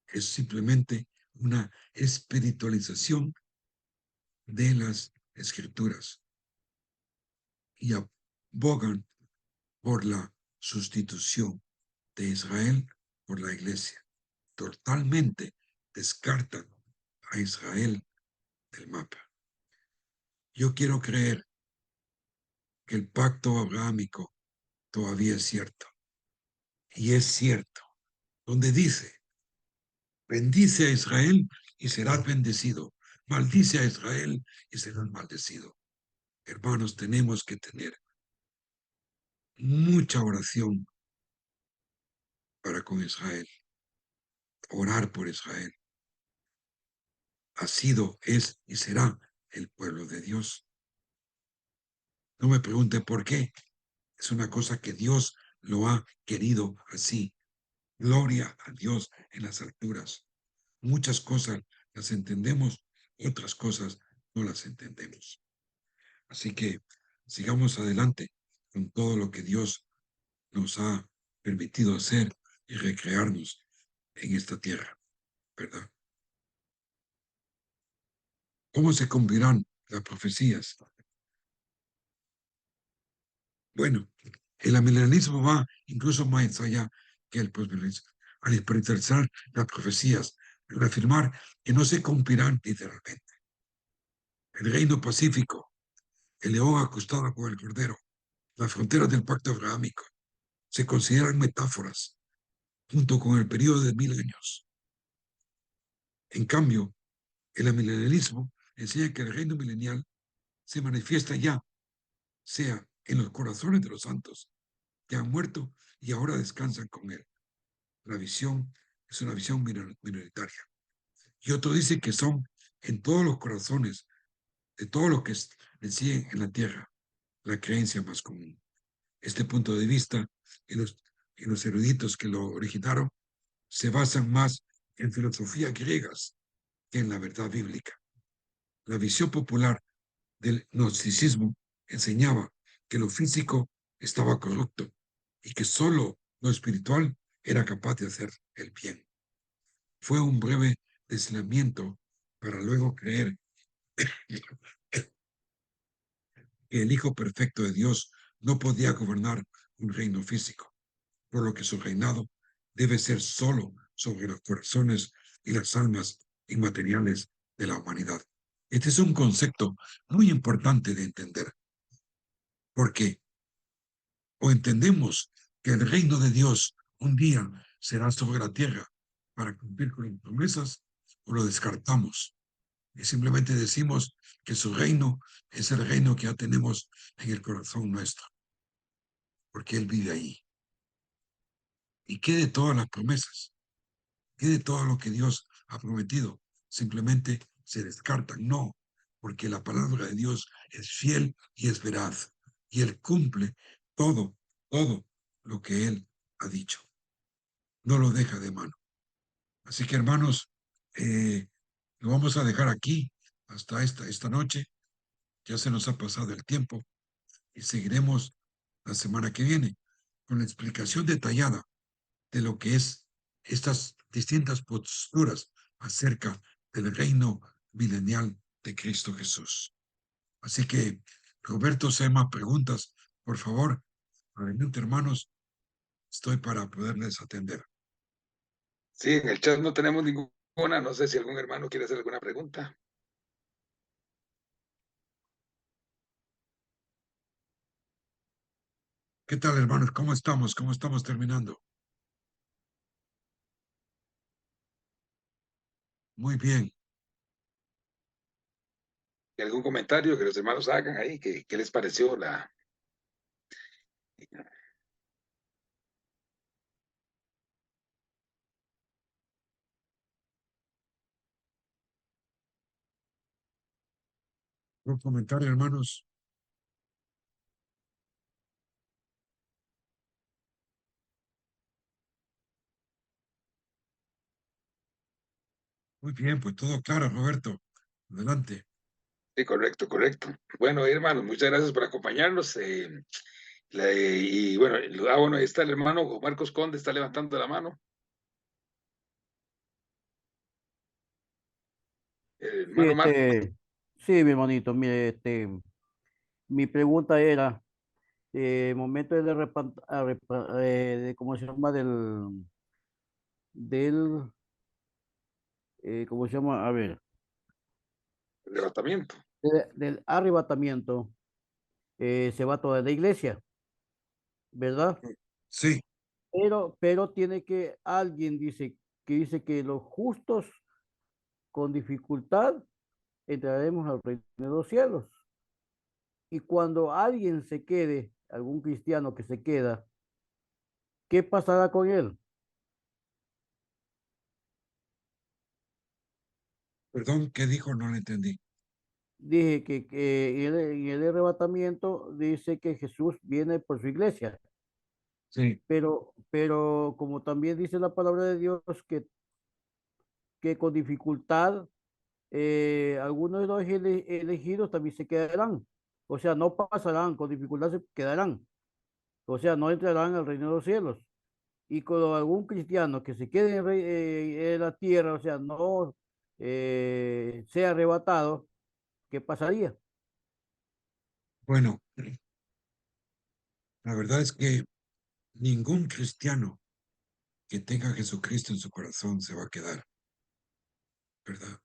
Es simplemente una espiritualización de las escrituras y abogan por la sustitución de Israel por la iglesia. Totalmente descartan a Israel del mapa. Yo quiero creer que el pacto abrahámico todavía es cierto. Y es cierto, donde dice: bendice a Israel y serás bendecido. Maldice a Israel y serás maldecido. Hermanos, tenemos que tener mucha oración para con Israel. Orar por Israel. Ha sido, es y será el pueblo de Dios. No me pregunte por qué. Es una cosa que Dios lo ha querido así. Gloria a Dios en las alturas. Muchas cosas las entendemos, otras cosas no las entendemos. Así que sigamos adelante con todo lo que Dios nos ha permitido hacer y recrearnos en esta tierra, ¿verdad? ¿Cómo se cumplirán las profecías? Bueno, el amilenialismo va incluso más allá que el postmilenialismo, al espiritualizar las profecías, al afirmar que no se cumplirán literalmente. El reino pacífico, el león acostado con el cordero, las fronteras del pacto abrahámico, se consideran metáforas junto con el periodo de 1000 años. En cambio, el amilenialismo enseña que el reino milenial se manifiesta ya, sea en los corazones de los santos que han muerto y ahora descansan con él. La visión es una visión minoritaria. Y otro dice que son en todos los corazones de todos los que le siguen en la tierra la creencia más común. Este punto de vista y los eruditos que lo originaron se basan más en filosofías griegas que en la verdad bíblica. La visión popular del gnosticismo enseñaba que lo físico estaba corrupto y que solo lo espiritual era capaz de hacer el bien. Fue un breve deslizamiento para luego creer que el Hijo perfecto de Dios no podía gobernar un reino físico, por lo que su reinado debe ser solo sobre los corazones y las almas inmateriales de la humanidad. Este es un concepto muy importante de entender. porque o entendemos que el reino de Dios un día será sobre la tierra para cumplir con las promesas, o lo descartamos y simplemente decimos que su reino es el reino que ya tenemos en el corazón nuestro, porque Él vive ahí. ¿Y qué de todas las promesas? ¿Qué de todo lo que Dios ha prometido? Simplemente se descartan. No, porque la palabra de Dios es fiel y es veraz, y Él cumple todo lo que Él ha dicho. No lo deja de mano. Así que, hermanos, lo vamos a dejar aquí hasta esta noche. Ya se nos ha pasado el tiempo y seguiremos la semana que viene con la explicación detallada de lo que es estas distintas posturas acerca del reino milenial de Cristo Jesús. Así que, Roberto, si hay más preguntas, por favor, adelante, hermanos, estoy para poderles atender. Sí, en el chat no tenemos ninguna. No sé si algún hermano quiere hacer alguna pregunta. ¿Qué tal, hermanos? ¿Cómo estamos? ¿Cómo estamos terminando? Muy bien. ¿Y algún comentario que los hermanos hagan ahí? ¿Qué les pareció la... Un comentario, hermanos. Muy bien, pues todo claro, Roberto. Adelante. Sí, correcto, correcto. Bueno, hermanos, muchas gracias por acompañarnos. Y bueno, bueno, ahí está el hermano Marcos Conde, está levantando la mano. El Sí, hermano Marcos, sí, mi hermanito, mire, mi pregunta era, momento de, ¿cómo se llama? Del, ¿cómo se llama? A ver, levantamiento. del arrebatamiento, se va toda la iglesia, ¿verdad? Sí, Pero tiene que, alguien dice que los justos con dificultad entraremos al reino de los cielos. Y cuando alguien se quede, algún cristiano que se queda, ¿qué pasará con él? perdón, ¿qué dijo? No lo entendí. Dije que en el arrebatamiento dice que Jesús viene por su iglesia, Sí, pero como también dice la palabra de Dios que con dificultad algunos de los elegidos también se quedarán. O sea, no pasarán, con dificultad se quedarán. O sea, no entrarán al reino de los cielos. Y con algún cristiano que se quede en la tierra, o sea, no sea arrebatado, ¿qué pasaría? bueno, la verdad es que ningún cristiano que tenga a Jesucristo en su corazón se va a quedar, ¿verdad?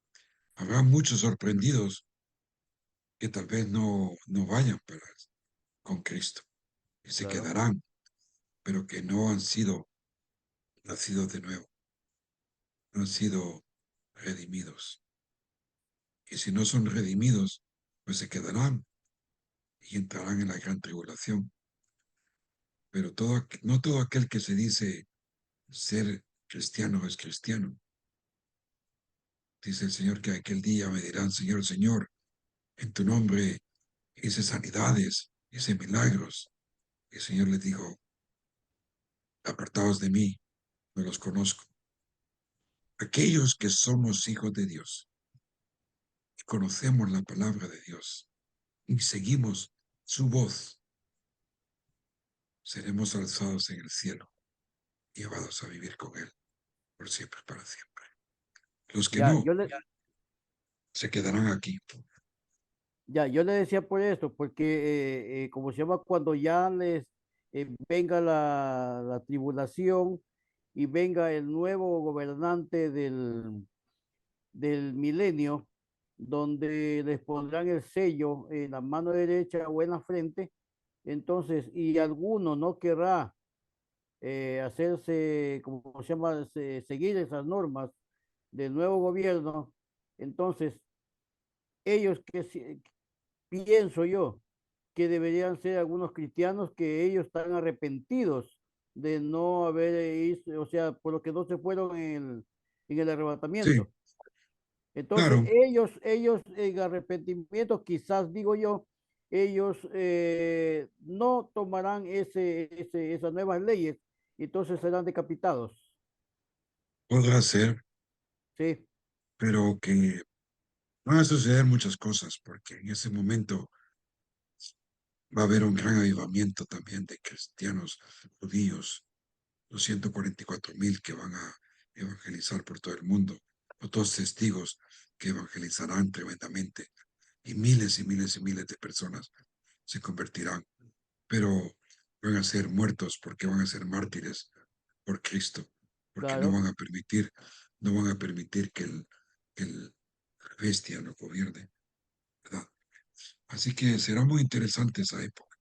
Habrá muchos sorprendidos que tal vez no vayan con Cristo y se Claro. quedarán, pero que no han sido nacidos de nuevo, no han sido redimidos. Y si no son redimidos, pues se quedarán y entrarán en la gran tribulación. Pero no todo aquel que se dice ser cristiano es cristiano. Dice el Señor que aquel día me dirán, Señor, Señor, en tu nombre hice sanidades, hice milagros. Y el Señor les dijo, apartados de mí, no los conozco. Aquellos que somos hijos de Dios y conocemos la palabra de Dios y seguimos su voz, seremos alzados en el cielo, llevados a vivir con Él por siempre, para siempre. Los que Ya, no, se quedarán aquí. yo le decía por esto, porque como se llama, cuando ya les venga la tribulación y venga el nuevo gobernante del milenio, donde les pondrán el sello en la mano derecha o en la frente, Entonces, y alguno no querrá hacerse, como se llama, seguir esas normas del nuevo gobierno, entonces ellos pienso yo que deberían ser algunos cristianos que ellos están arrepentidos de no haber ido, o sea, por lo que no se fueron en el Sí, arrebatamiento. Entonces, claro, ellos en arrepentimiento, quizás digo yo, ellos no tomarán esas nuevas leyes, entonces serán decapitados. podrá ser, Sí, pero que van a suceder muchas cosas, porque en ese momento va a haber un gran avivamiento también de cristianos judíos, los 144,000 que van a evangelizar por todo el mundo, los dos testigos que evangelizarán tremendamente, y miles y miles y miles de personas se convertirán, pero van a ser muertos porque van a ser mártires por Cristo, porque no claro, van a permitir, no van a permitir que la bestia lo gobierne, ¿verdad? Así que será muy interesante esa época.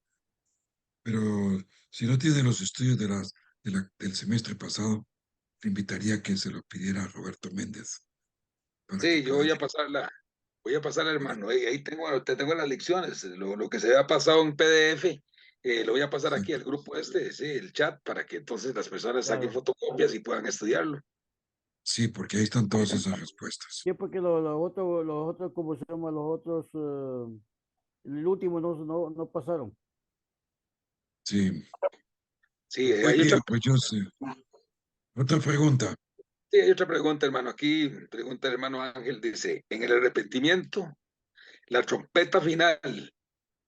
Pero si no tiene los estudios del semestre pasado, te invitaría a que se lo pidiera a Roberto Méndez para que Sí, yo pueda voy a pasarla, llevar. hermano. Ahí te tengo las lecciones, lo que se ha pasado en PDF, lo voy a pasar aquí al Perfecto. grupo este, sí, el chat, para que entonces las personas saquen claro. fotocopias y puedan estudiarlo. Sí, porque ahí están todas esas respuestas. Sí, porque los otros, ¿cómo se llama? Los otros, el último no pasaron. Sí. Sí, Muy bien, pues yo sé. Otra pregunta. hay otra pregunta, hermano. Aquí pregunta el hermano Ángel, dice, en el arrepentimiento, la trompeta final,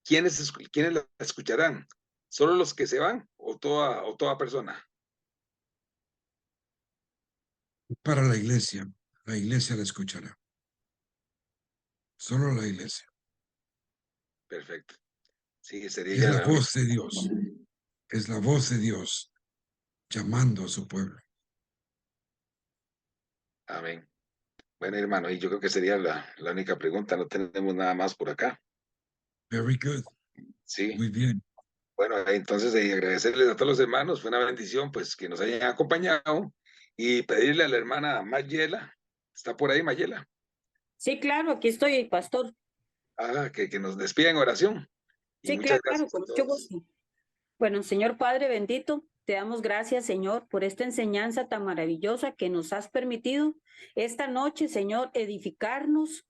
¿quiénes la escucharán? ¿Solo los que se van o toda persona? Para la iglesia la escuchará. Solo la iglesia. Perfecto. Sí, Y es sería la la única. voz de Dios. Es la voz de Dios llamando a su pueblo. Amén. Bueno, hermano, y yo creo que sería la única pregunta. No tenemos nada más por acá. Very good. Sí. Muy bien. Bueno, entonces agradecerles a todos los hermanos. Fue una bendición, pues, que nos hayan acompañado y pedirle a la hermana Mayela. ¿Está por ahí, Mayela? Sí, claro, aquí estoy, pastor. Que nos despida en oración. Y Sí, muchas claro, gracias con a mucho todos. gusto. Bueno, Señor Padre bendito, te damos gracias, Señor, por esta enseñanza tan maravillosa que nos has permitido esta noche, Señor, edificarnos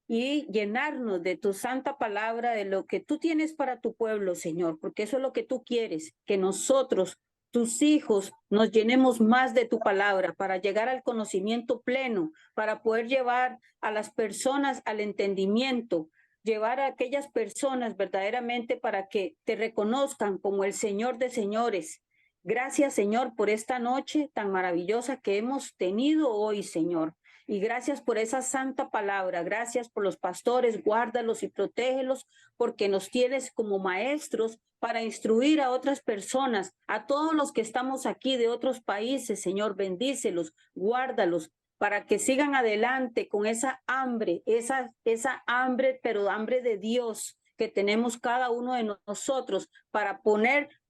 y llenarnos de tu santa palabra, de lo que tú tienes para tu pueblo, Señor, porque eso es lo que tú quieres, que nosotros, tus hijos, nos llenemos más de tu palabra para llegar al conocimiento pleno, para poder llevar a las personas al entendimiento, llevar a aquellas personas verdaderamente para que te reconozcan como el Señor de señores. Gracias, Señor, por esta noche tan maravillosa que hemos tenido hoy, Señor. Y gracias por esa santa palabra, gracias por los pastores, guárdalos y protégelos, porque nos tienes como maestros para instruir a otras personas, a todos los que estamos aquí de otros países, Señor, bendícelos, guárdalos, para que sigan adelante con esa hambre, esa hambre, pero hambre de Dios que tenemos cada uno de nosotros para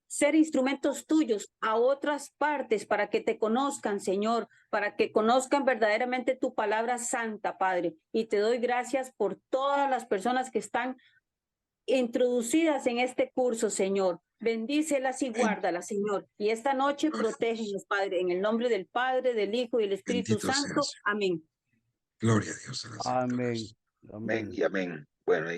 ser instrumentos tuyos a otras partes para que te conozcan, Señor, para que conozcan verdaderamente tu palabra santa, Padre. Y te doy gracias por todas las personas que están introducidas en este curso, Señor. Bendícelas y Amén. guárdalas, Señor. Y esta noche Gloria a Dios. protégenos, Padre, en el nombre del Padre, del Hijo y del Espíritu Bendito Santo. seas. Amén. Gloria a Dios a las Amén. alturas. Amén Amén. y amén. Bueno,